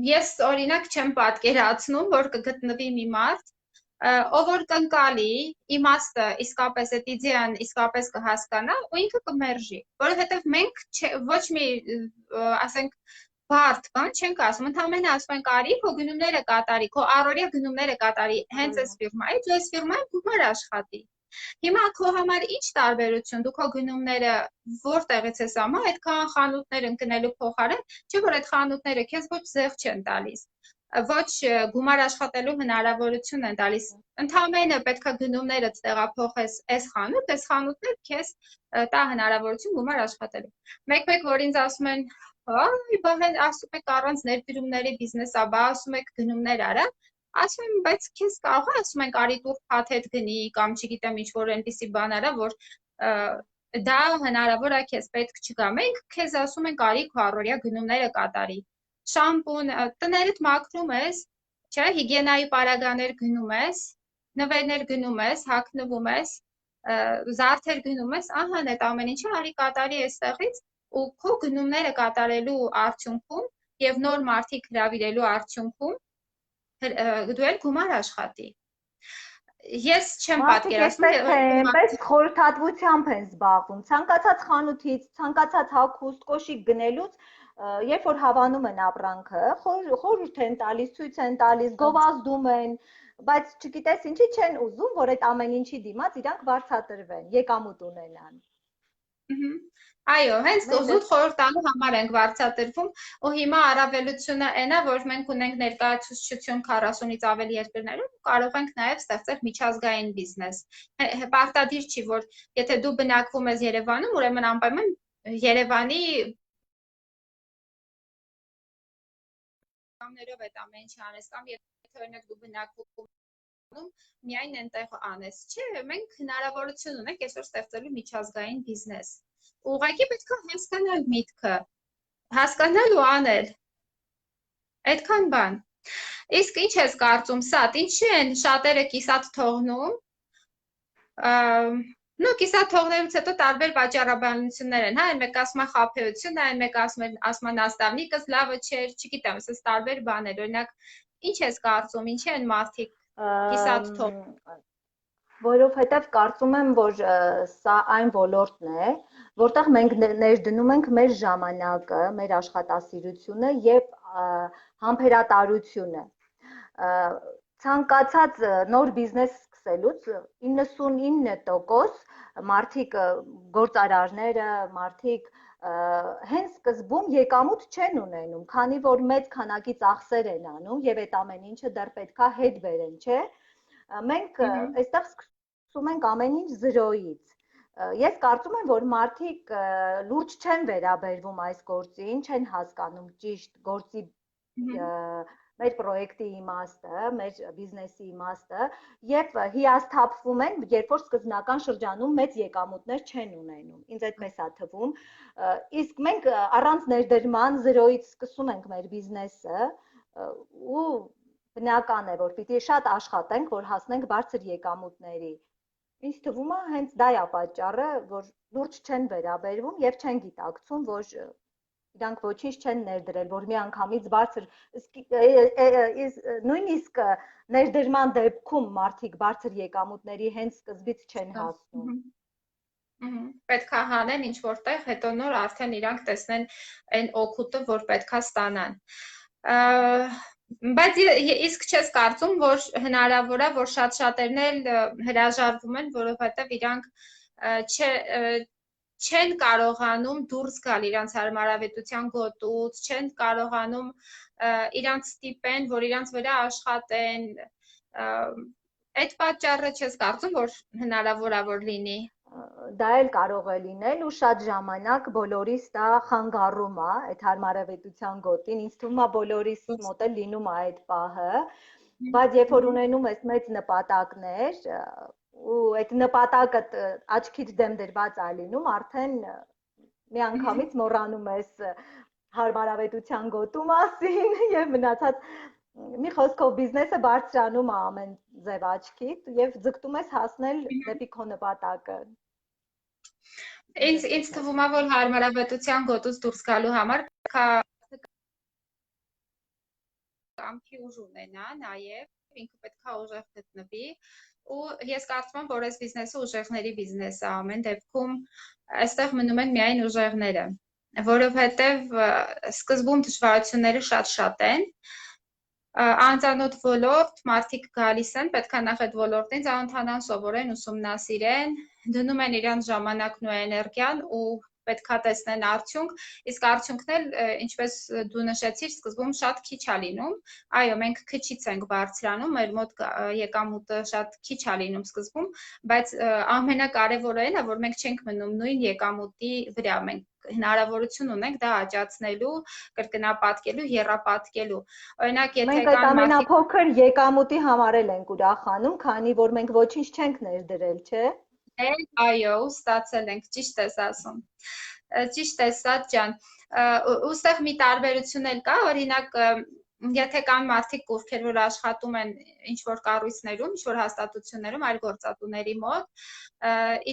Speaker 1: ես օրինակ չեմ պատկերացնում, որ կգտնվի մի մարդ, ով որ կընկալի իմաստը իսկապես այդ իդեան իսկապես կհասկանա ու ինքը կմերժի, որովհետև մենք ոչ մի ասենք բարդ բան չենք ասում, ընդհանրապես ասում ենք արի, քո գնումները կատարի, քո առօրյա գնումները կատարի հենց այս ֆիրմայից, ու այս ֆիրմայում գումար աշխատի։ Հիմա քո համար ինչ տարբերություն, դու քո գնումները որտեղից ես անում, այդքան խանութներ ընկնելու փոխարեն, չէ՞ որ այդ խանութները քեզ ոչ զեղ չեն տալիս, ոչ գումար աշխատելու հնարավորություն են տալիս։ Ընդհանրապես պետք է գնումները տեղափոխես այս խանութներ քեզ տա հնարավորություն գումար աշխատելու։ Մեկ-մեկ որ ինձ ասում են, այ բա ասում եք առանց ներդրումների բիզնեսա, բա ասում եք գնումներ արա, ասում եմ, բայց քեզ կարող է ասում ենք արի տուր փաթեթ գնի կամ չգիտեմ ինչ որ այնպիսի բան արա, որ դա հնարավոր է քեզ պետք չգա։ Մենք քեզ ասում ենք արի քո առօրյա գնումները կատարի։ Շամպուն, տներդ մաքրում ես, չէ, հիգիենայի պարագաներ գնում ես, նվերներ գնում ես, հագնվում ես, զարդեր գնում ես, ահա այդ ամեն ինչը արի կատարի այստեղից ու քո գնումները կատարելու արդյունքում եւ նոր մարդիկ հրավիրելու արդյունքում դու էլ գումար աշխատի։ Ես չեմ պատկերացնում,
Speaker 2: այնպես խորհրդատվությամբ են զբաղվում, ցանկացած խանութից, ցանկացած հագուստ, կոշիկ գնելուց, երբ որ հավանում են ապրանքը, խորհուրդ են տալիս, ցույց են տալիս, գովազդում են, բայց չգիտես ինչի չեն ուզում, որ այդ ամեն ինչի դիմաց իրանք վարձատրվեն, եկամուտ ունենան։
Speaker 1: Այո, հենց զուտ խորհուրդ տալու համար ենք վարձատրվում ու հիմա առավելությունը այն է, որ մենք ունենք ներկայացուցչություն 40-ից ավելի երկրներում, կարող ենք նաև ստեղծել միջազգային բիզնես։ Պարտադիր չի, որ եթե դու բնակվում ես Երևանում, ուրեմն անպայման Երևանի այդ ամեն ինչի անես կամ եթե օրինակ դու բնակվում միայն այնտեղ անես, չէ, մենք հնարավորություն ունենք այսօր ստեղծելու միջազգային բիզնես։ Ուղղակի պետք է հասկանալ միտքը, հասկանալ ու անել։ Այդքան բան։ Իսկ ինչ ես կարծում, Սատ, ինչի են շատերը կիսատ թողնում։ Ну, կիսատ թողնելուց հետո տարբեր պատճառաբանություններ են, հա, այն մեկը ասում է խաբեություն, այն մեկը ասում է նաստավնիկս լավը չէր, չգիտեմ, ասես տարբեր բաներ, օրինակ, ինչ ես կարծում, ինչի են մարդիկ կիսատ թողնում։
Speaker 2: Որովհետև կարծում եմ, որ սա այն ոլորտն է, որտեղ մենք ներդնում ենք մեր ժամանակը, մեր աշխատասիրությունը եւ համբերատարությունը։ Ցանկացած նոր բիզնես սկսելուց 99% մարդիկ գործարարները, մարդիկ հենց սկզբում եկամուտ չեն ունենում, քանի որ մեծ քանակի ծախսեր են անում եւ այդ ամեն ինչը դեռ պետքա հետ բերեն, չէ՞։ Մենք այստեղ սկսում ենք ամեն ինչ զրոյից։ Ես կարծում եմ, որ մարդիկ լուրջ չեն վերաբերվում այս գործին, չեն հասկանում ճիշտ գործի մեր պրոյեկտի իմաստը, մեր բիզնեսի իմաստը եւ հիասթափվում են, երբ որ սկզբնական շրջանում մեծ եկամուտներ չեն ունենում։ Ինձ այդպես է թվում։ Իսկ մենք առանց ներդրման զրոյից սկսում ենք մեր բիզնեսը ու բնական է, որ պիտի շատ աշխատենք, որ հասնենք բարձր եկամուտների։ Ինձ թվում է հենց դա է պատճառը, որ լուրջ չեն վերաբերվում եւ չեն գիտակցում, որ իրանք ոչինչ չեն ներդրել, որ միանգամից բարձր նույնիսկ ներդրման դեպքում մարդիկ բարձր եկամուտների հենց սկզբից չեն հասնում։
Speaker 1: Պետք է հանեն ինչ որտեղ, հետո նոր արդեն իրանք տեսնեն այն օգուտը, որ պետք է ստանան։ Բայց իսկ չես կարծում, որ հնարավոր է, որ շատ-շատերն էլ հրաժարվում են, որովհետև իրանք չեն կարողանում դուրս գալ իրանց հարմարավետության գոտուց, չեն կարողանում իրանց ստիպեն, որ իրանց վրա աշխատեն։ Այդ պատճառը չես կարծում, որ հնարավոր է, որ լինի։
Speaker 2: Դա էլ կարող է լինել ու շատ ժամանակ բոլորիս դա խանգարում է այդ հարմարավետության գոտին, ինձ թվում է բոլորիս մոտ էլ լինում է այդ պահը, բայց երբ որ ունենում ես մեծ նպատակներ ու այդ նպատակը աչքիդ դեմ դրված է լինում, արդեն միանգամից մոռանում ես հարմարավետության գոտու մասին եւ մնացած մի խոսքով բիզնեսը բարձրանում է ամեն ձև աչքիդ եւ ձգտում ես հասնել դեպի քո նպատակը։
Speaker 1: Ինձ թվում է, որ հարմարավետության գոտուց դուրս գալու համար պետք է կամքի ուժ ունենա, նաեւ ինքը պետք է ուժեղ գտնվի ու ես կարծում եմ, որ այս բիզնեսը ուժեղների բիզնես է, ամեն դեպքում այստեղ մնում են միայն ուժեղները, որովհետև սկզբում դժվարությունները շատ են, անծանոթ ոլորտ, մարդիկ գալիս են, պետք է նախ այդ ոլորտին ծանոթանան, սովորեն, ուսումնասիրեն, դնում են իրանց ժամանակն ու էներգիան ու պետք է տեսնեն արդյունք, իսկ արդյունքն էլ, ինչպես դու նշեցիր, սկզբում շատ քիչ է լինում, այո, մենք քչից ենք բարձրանում, մեր մոտ եկամուտը շատ քիչ է լինում սկզբում, բայց ամենակարևորը այն է, որ մենք չենք մնում նույն եկամուտի վրա, մենք հնարավորություն ունենք դա աճացնելու, կրկնապատկելու, եռապատկելու։ Օրինակ, եթե
Speaker 2: մենք այդ ամենափոքր եկամուտի համար էլ ենք ուրախանում, քանի որ մենք ոչինչ չենք ներդրել, չէ՞։
Speaker 1: Այո, ստացել ենք, ճիշտ ես ասում։ Ճիշտ ես, Սատ ջան։ Ուստեղ մի տարբերություն էլ կա, օրինակ, եթե կան մարդիկ, ովքեր որ աշխատում են ինչ-որ կառույցներում, ինչ-որ հաստատություններում, այլ գործատուների մոտ,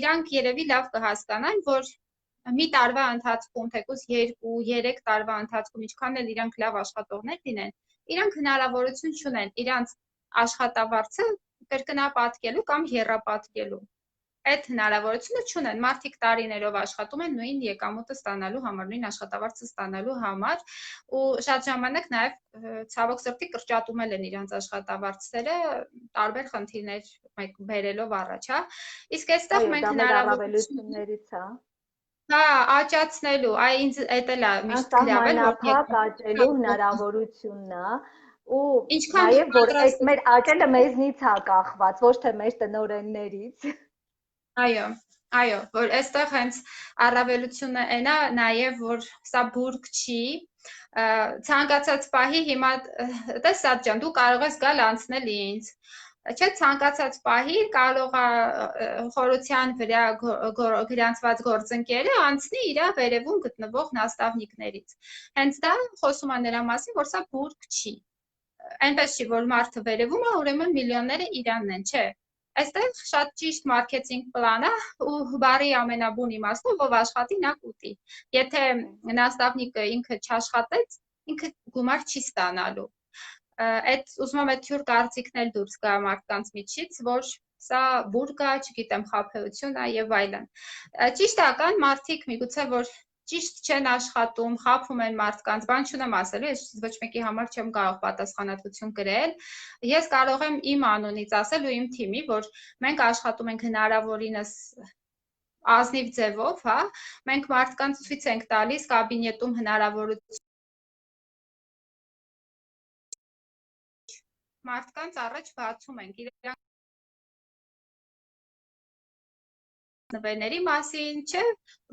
Speaker 1: իրանք երևի լավ կհասկանան, որ մի տարվա ընթացքում, թեկուզ 2-3 տարվա ընթացքում, ինչքան էլ իրանք լավ աշխատողներ լինեն, իրանք հնարավորություն չունեն իրանց աշխատավարձը կրկնապատկելու կամ եռապատկելու։ Այդ հնարավորությունը չունեն, մարդիկ տարիներով աշխատում են նույն եկամուտը ստանալու համար, նույն աշխատավարձը ստանալու համար ու շատ ժամանակ նաև ցավոք սրտի կրճատում են իրանց աշխատավարձերը տարբեր խնդիրներ բերելով առաջ, հա։ Իսկ այստեղ մենք
Speaker 2: հնարավորություններից է։
Speaker 1: Հա, աճացնելու, այ ինձ էդ էլ է միշտ գրավել,
Speaker 2: որ աճելու հնարավորությունն է ու նաև որ այդ մեր աճելը մեզնից է կախված, ոչ թե մեր տնօրեններից։
Speaker 1: Այո, որ այստեղ հենց առավելությունը այն է նաև, որ սա բուրգ չի, ցանկացած պահի հիմա տես Սատ ջան, դու կարող ես գալ անցնել ինձ, Չէ, ցանկացած պահի կարող է խորության վրա գրանցված գործընկերը անցնի իր վերևում գտնվող նաստավնիկներից։ Հենց դա խոսում է նրա մասին, որ սա բուրգ չի։ Այնպես չի, որ մարդը վերևում է, ուրեմն միլիոնները իրանն են, չէ։ Այստեղ շատ ճիշտ մարքեթինգ պլան է ու բարի ամենաբուն իմաստով ով աշխատի նա կուտի։ Եթե նաստավնիկը ինքը չաշխատեց, ինքը գումար չի ստանալու։ Այդ ուզում եմ այդ թյուր կարծիքն էլ դուրս գա մարդկանց միջից, որ սա բուրգ է, չգիտեմ, խաբեություն է եւ այլն։ Ճիշտ է, կան մարդիկ միգուցե որ ճիշտ չեն աշխատում, խաբում են մարդկանց, բան չունեմ ասելու, ես ոչ մեկի համար չեմ կարող պատասխանատվություն կրել։ Ես կարող եմ իմ անունից ասել ու իմ թիմի, որ մենք աշխատում ենք հնարավորինս ազնիվ ձևով, հա, մենք մարդկանց ցույց ենք տալիս կաբինետում հնարավորություն մարդկանց առաջ բացում ենք իրենք նվերների մասին, չէ,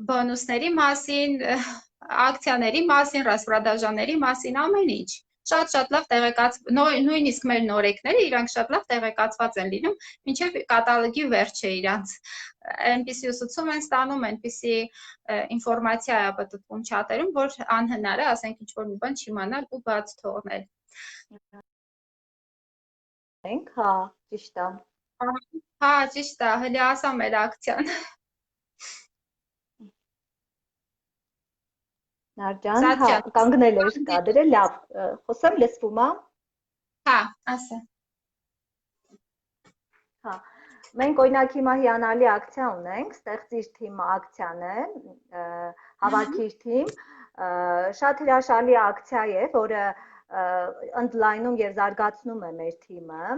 Speaker 1: բոնուսների մասին, ակցիաների մասին, ռասպրադաժաների մասին, ամեն ինչ։ Շատ լավ նույնիսկ մեր նորեկները իրանք շատ լավ տեղեկացված են լինում, մինչև կատալոգի վերջը իրանց։ Այնպիսի ուսուցում են ստանում, այնպիսի ինֆորմացիա է պատտվում չաթերում, որ անհնար է, ասենք ինչ-որ մի բան չիմանալ ու բաց թողնել։
Speaker 2: Հա, ճիշտ է։
Speaker 1: Հա, ճիշտ է, հələ ասա մեր ակցիան։
Speaker 2: Նարդյան, հա, կանգնել էր կադրը, լավ, խոսեմ լսվում է։
Speaker 1: Հա, ասա։
Speaker 2: Հա, մենք օրինակ հիմա հիանալի ակցիա ունենք, ստեղծիր թիմ ակցիան է, հավաքիր թիմ, շատ հրաշալի ակցիա է, որը ընդլայնում եւ զարգացնում է մեր թիմը։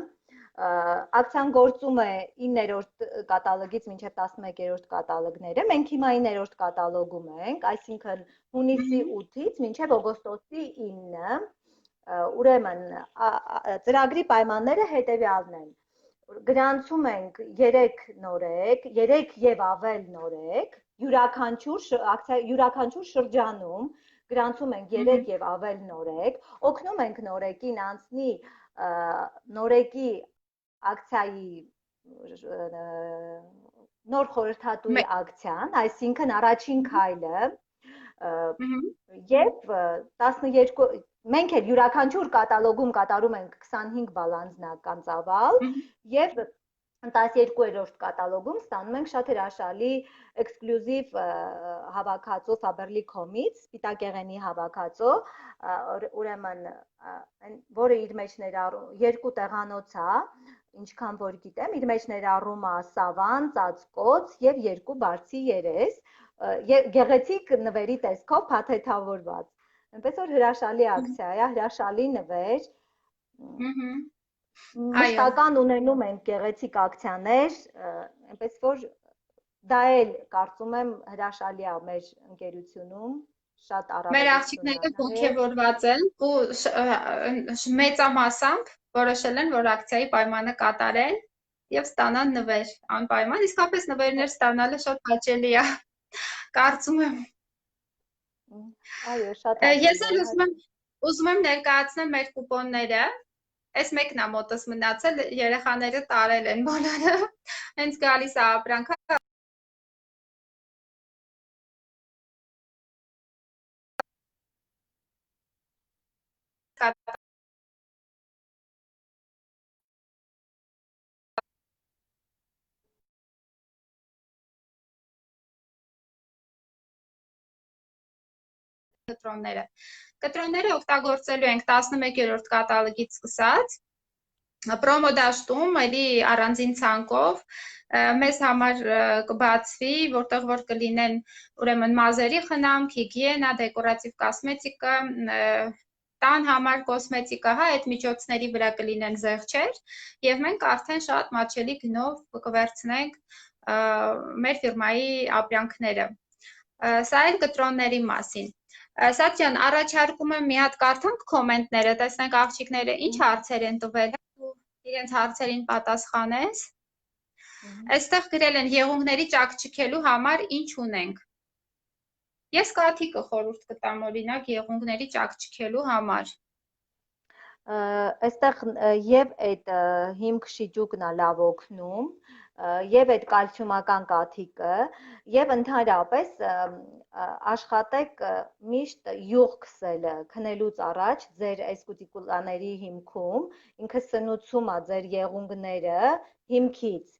Speaker 2: Ակցիան գործում է 9-րդ կատալոգից մինչև 11-րդ կատալոգները։ Մենք հիմա 9-րդ կատալոգում ենք, այսինքն հունիսի 8-ից մինչև օգոստոսի 9-ը։ Ուրեմն ծրագրի պայմանները հետևյալն են։ Գրանցում ենք 3 նորեկ, 3 եւ ավել նորեկ, յուրաքանչյուր շրջանում գրանցում ենք 3 եւ ավել նորեկ, օգնում ենք նորեկին անցնի նորեկի ակցիայի նոր խորհրդատուի ակցիան, այսինքն առաջին քայլը եւ 12 մենք էլ յուրաքանչյուր կատալոգում կատարում ենք 25 բալ անձնական ծավալ եւ 12-րդ կատալոգում ստանում ենք շատ հրաշալի էքսկլյուզիվ հավաքածո Faberlic.com-ից, Սպիտակեղենի հավաքածո, ուրեմն որը իր մեջ ներառում 2 տեղանոց է, ինչքան որ գիտեմ, իր մեջ ներառում է սավան, ծածկոց եւ 2 բարձի երես, գեղեցիկ նվերի տեսքով փաթեթավորված։ Այնպես որ հրաշալի ակցիա է, հրաշալի նվեր։ Մշտական ունենում ենք գեղեցիկ ակցիաներ, այնպես որ դա էլ կարծում եմ հրաշալի է մեր ընկերությունում, շատ առավելություն։
Speaker 1: Մեր աղջիկները ողջևորված են ու մեծամասամբ որոշել են, որ ակցիայի պայմանը կատարեն եւ ստանան նվեր անպայման, իսկապես նվերներ ստանալը շատ հաճելի է, կարծում եմ։
Speaker 2: Այո, շատ
Speaker 1: Ես էլ ուզում եմ ներկայացնեմ մեր կուպոնները։ Այս մեկն է մոտս մնացել, երեխաները տարել են բոլորը, հենց գալիս է ապրանքը։ Կտրոնները օգտագործելու ենք 11-րդ կատալոգից սկսած, պրոմո դաշտում, էլի առանձին ցանկով, մեզ համար կբացվի, որտեղ որ կլինեն ուրեմն մազերի խնամք, հիգիենա, դեկորատիվ կոսմետիկա, տան համար կոսմետիկա, հա, այդ միջոցների վրա կլինեն զեղչեր, եւ մենք արդեն շատ մատչելի գնով կվերցնենք մեր ֆիրմայի ապրանքները։ Սա էլ կտրոնների մասին։ Սատյան, առաջարկում եմ մի հատ կարդանք կոմենտները, տեսնենք աղջիկները ինչ հարցեր են տվել, ու իրենց հարցերին պատասխանես։ Այստեղ գրել են եղունգների ճաքճքելու համար ինչ ունենք։ Ես կաթիկը խորհուրդ կտամ օրինակ եղունգների ճաքճքելու համար։
Speaker 2: Այստեղ եւ այդ հիմք շիճուկն է լավ օգնում, եւ այդ կալցիումական կաթիկը, եւ ընդհանրապես աշխատեք միշտ յուղ քսելը քնելուց առաջ ձեր այս կուտիկուլաների հիմքում, ինքը սնուցում է ձեր եղունգները հիմքից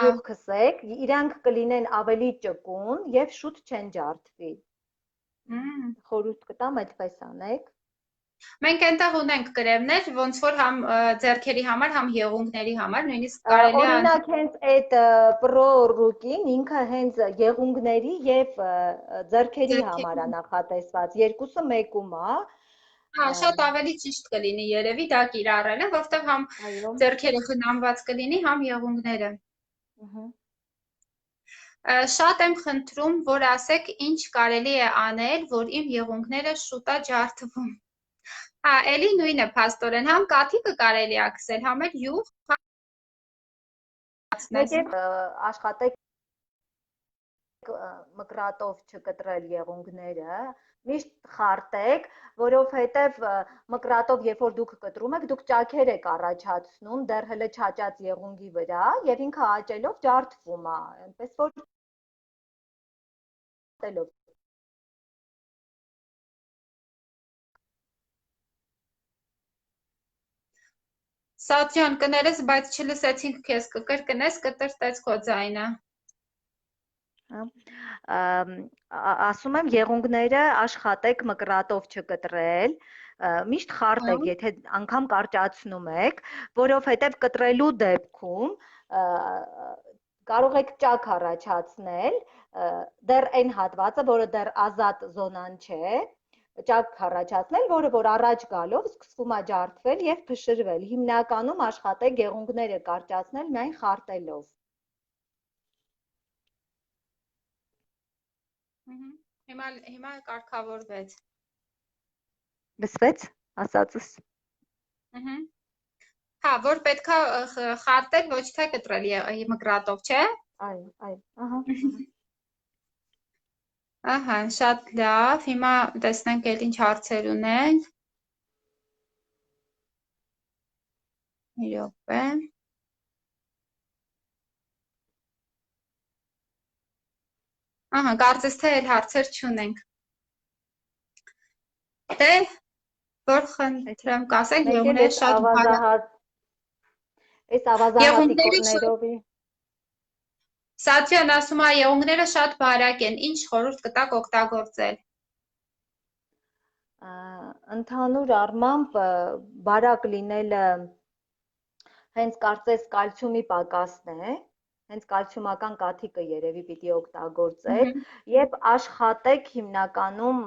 Speaker 2: յուղ քսեք, իրանք կլինեն ավելի ճկուն եւ շուտ չեն ջարդվի։ Խորհուրդ կտամ այդպես անեք։
Speaker 1: Մենք այնտեղ ունենք կրեմներ, ոնց որ համ ձեռքերի համար, համ եղունգների համար, նույնիսկ կարելի է
Speaker 2: օրինակ հենց այդ պրոռուկին ինքը հենց եղունգների եւ ձեռքերի համար է նախատեսված, երկուսը մեկում է։
Speaker 1: Շատ ավելի ճիշտ կլինի երևի դա կիրառելը, որտեղ համ ձեռքերը խնամված կլինի, համ եղունգները։ Շատ եմ խնդրում, որ ասեք ինչ կարելի է անել, որ իմ եղունգները շուտ է ջարդվում։ Էլի նույնը փաստորեն, համ կաթիկը կարելի է քսել, համ էլ յուղ։
Speaker 2: Մեկ աշխատեք մկրատով չկտրել եղունգները, միշտ խարտեք, որովհետև մկրատով երբ որ դուք կտրում եք, դուք ճաքեր եք առաջացնում դեռ հələ չաճած եղունգի վրա եւ ինքը աճելով ջարդվում է, այնպես որ
Speaker 1: Սաթյան կներես, բայց չլսեցինք քեզ, կկրկնես, կտրտեց քո ձայնը։
Speaker 2: Ասում եմ եղունգները աշխատեք մկրատով չկտրել, միշտ խարտեք, եթե անգամ կարճացնում եք, որովհետև կտրելու դեպքում կարող եք ճաք առաջացնել, դեռ այն հատվածը, որը դեռ ազատ զոնան չէ, ճաք առաջացնել, որը որ առաջ գալով սկսվում է ջարդվել եւ փշրվել։ Հիմնականում աշխատեք եղունգները կարճացնել միայն խարտելով։
Speaker 1: Հիմա կարգավորվեց։
Speaker 2: Լսվեց ասածս։
Speaker 1: Հա, որ պետքա խարտել, ոչ թե կտրել մկրատով, չէ։
Speaker 2: Այո, ահա։
Speaker 1: Ահա, շատ լավ։ Հիմա տեսնենք էլ ինչ հարցեր ունենք։ Մի րոպե։ Ահա, կարծես թե էլ հարցեր չունենք։ Դե, որ խնդրեմ կասեք, եղունգները շատ
Speaker 2: բարակ։ Այս ավազահատի կողմերով
Speaker 1: Սաթյան ասում է, եղունգները շատ բարակ են, ինչ խորհուրդ կտաք օգտագործել։
Speaker 2: Ընդհանուր առմամբ բարակ լինելը հենց կարծես կալցիումի պակասն է, հենց կալցիումական կաթիկը երևի պիտի օգտագործեք եւ աշխատեք հիմնականում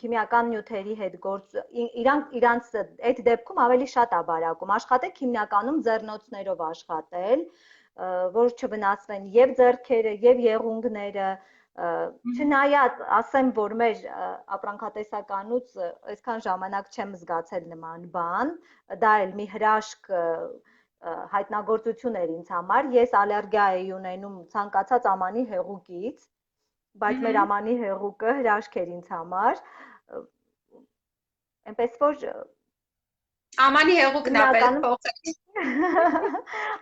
Speaker 2: քիմիական նյութերի հետ գործ իրանց այդ դեպքում ավելի շատ է բարակում, աշխատեք հիմնականում ձեռնոցներով աշխատել, որ չվնասվեն եւ ձեռքերը եւ եղունգները, չնայած ասեմ, որ մեր ապրանքատեսականուց այսքան ժամանակ չեմ զգացել նման բան, դա էլ մի հրաշք հայտնագործություն էր ինձ համար, ես ալերգիա էի ունենում ցանկացած ամանի հեղուկից, բայց մեր ամանի հեղուկը հրաշք էր ինձ համար, այնպես որ
Speaker 1: ամանի հեղուկն է պետք փոխել։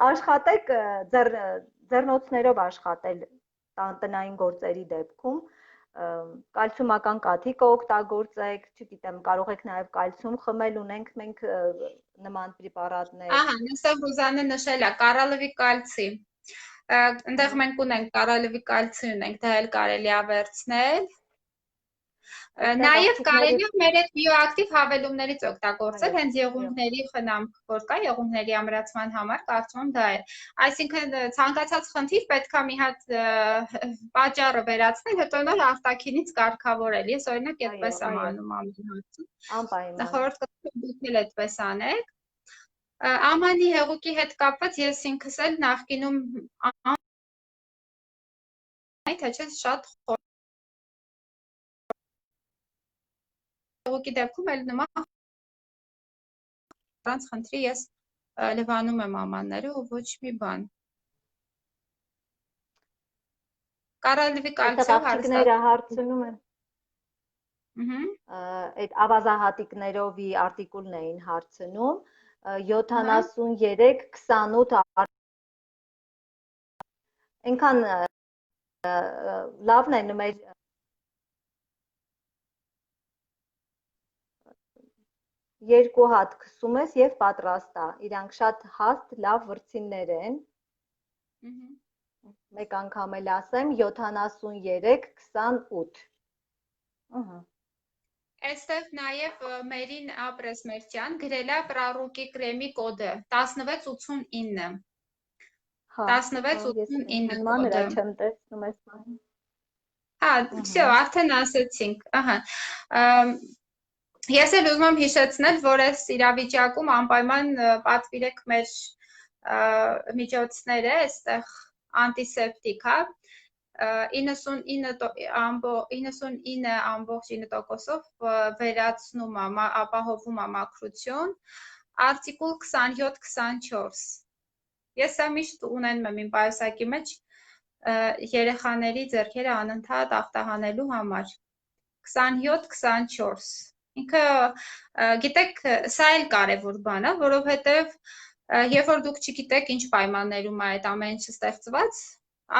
Speaker 2: Աշխատեք ձեռնոցներով աշխատել տնային գործերի դեպքում, կալցիումական կաթիկը օգտագործեք, չգիտեմ, կարող եք նաև կալցիում խմել, ունենք մենք նման պրեպարատներ։
Speaker 1: Ահա, նստեղ Ռուզանը նշել է, կարալովի կալցի։ Այնտեղ մենք ունենք կարալովի կալցի ունենք, դա էլ կարելի է վերցնել։ Նաև կարելի է մեր այդ բիոակտիվ հավելումներից օգտագործել, հենց եղունգների խնամք, որ կա եղունգների ամրացման համար, կարծում եմ դա է։ Այսինքն ցանկացած խնդիր պետքա մի հատ պատճառը վերացնել, հետո նոր արտաքինից կարգավորել։ Ես օրինակ այդպես եմ անում ամեն հարցում։
Speaker 2: Անպայման։
Speaker 1: Խորհուրդ կտամ դուք էլ այդպես անեք։ Ամանի հեղուկի հետ կապված ես ինքս էլ նախկինում թե չէ շատ հեղուկի դեպքում էլ նման առանց խնդրի ես լվանում եմ ամանները ու ոչ մի բան։ Կարալվի կալցիով
Speaker 2: աղջիկները հարցնում են։ այդ ավազահատիկներովի արտիկուլն էին հարցնում 73 28 այնքան լավն է մեր երկու հատ քսում ես եւ պատրաստ է իրանք շատ հաստ լավ վրձիններ են մեկ անգամ էլ ասեմ 73 28
Speaker 1: Այստեղ նաև Մերին Ապրեսմերճյան գրել է պրառուկի կրեմի կոդը 1689 1689 կոդը
Speaker 2: չեմ տեսնում այս բանը
Speaker 1: Հա, всё, արդեն ասեցինք, ահա Ես էլ ուզում եմ հիշեցնել, որ այս իրավիճակում անպայման պատվիրեք մեր միջոցները, այստեղ անտիսեպտիկ, հա, 99.9%-ով վերացնում է, ապահովում է մաքրություն, արտիկուլ 27-24։ Ես սա միշտ ունենում եմ իմ պայուսակի մեջ երեխաների ձեռքերը անընդհատ ախտահանելու համար։ 27-24 Ինքը, գիտեք, սա էլ կարևոր բան է, որովհետև երբ որ դուք չգիտեք ինչ պայմաններում է այդ ամեն ինչը ստեղծված,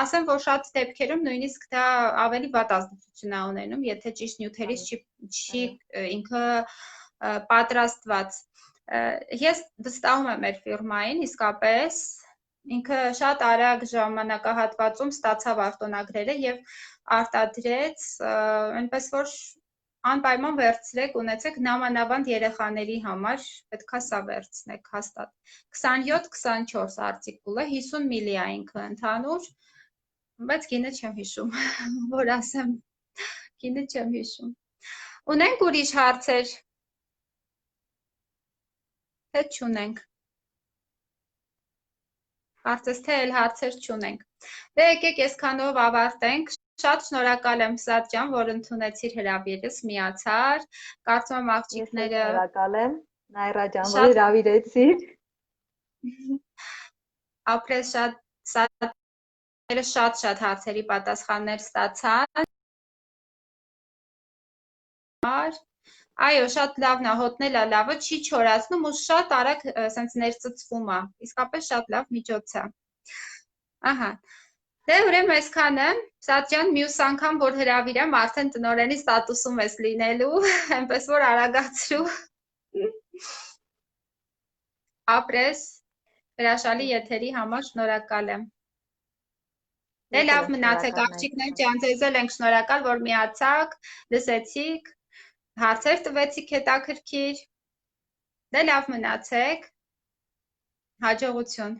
Speaker 1: ասեմ, որ շատ դեպքերում նույնիսկ դա ավելի վատ ազդեցություն է ունենում, եթե ճիշտ նյութերից չի ինքը պատրաստված։ Ես վստահում եմ մեր ֆիրմային, իսկապես ինքը շատ արագ ժամանակահատվածում ստացավ արտոնագրերը եւ արտադրեց, այնպես որ անպայման վերցրեք, ունեցեք նամանավանդ երեխաների համար, պետքա սա վերցնեք հաստատ։ 27-24 արտիկուլը, 50 միլի է ինքը ընդհանուր, բայց գինը չեմ հիշում, որ ասեմ, գինը չեմ հիշում։ Ունենք ուրիշ հարցեր, թե չունենք։ Կարծես թե էլ հարցեր չունենք։ Դե եկեք այսքանով ավարտենք։ Շատ շնորհակալ եմ Սատ ջան, որ ընդունեցիր հրավերս, միացար։ Կարծում եմ աղջիկները
Speaker 2: շնորհակալ եմ Նայրա ջան, որ հրավիրեցիր։
Speaker 1: Ապրես շատ հարցերի պատասխաններ ստացան։ Այո, շատ լավն է, հոտնել է լավը, չի չորացնում ու շատ արագ սենց ներծծվում է։ Իսկապես շատ լավ միջոց է։ Ահա։ Դե ուրեմն այսքանը, Սատ ջան, մյուս անգամ որ հրավիրեմ, արդեն տնօրենի ստատուսում ես լինելու, այնպես որ արագացրու։ Ապրես, հրաշալի եթերի համար շնորհակալ եմ։ Դե լավ մնացեք, աղջիկներ ջան, ձեզ էլ ենք շնորհակալ, որ միացաք, լսեցիք, հարցեր տվեցիք հետաքրքիր։ Դե լավ մնացեք, հաջողություն։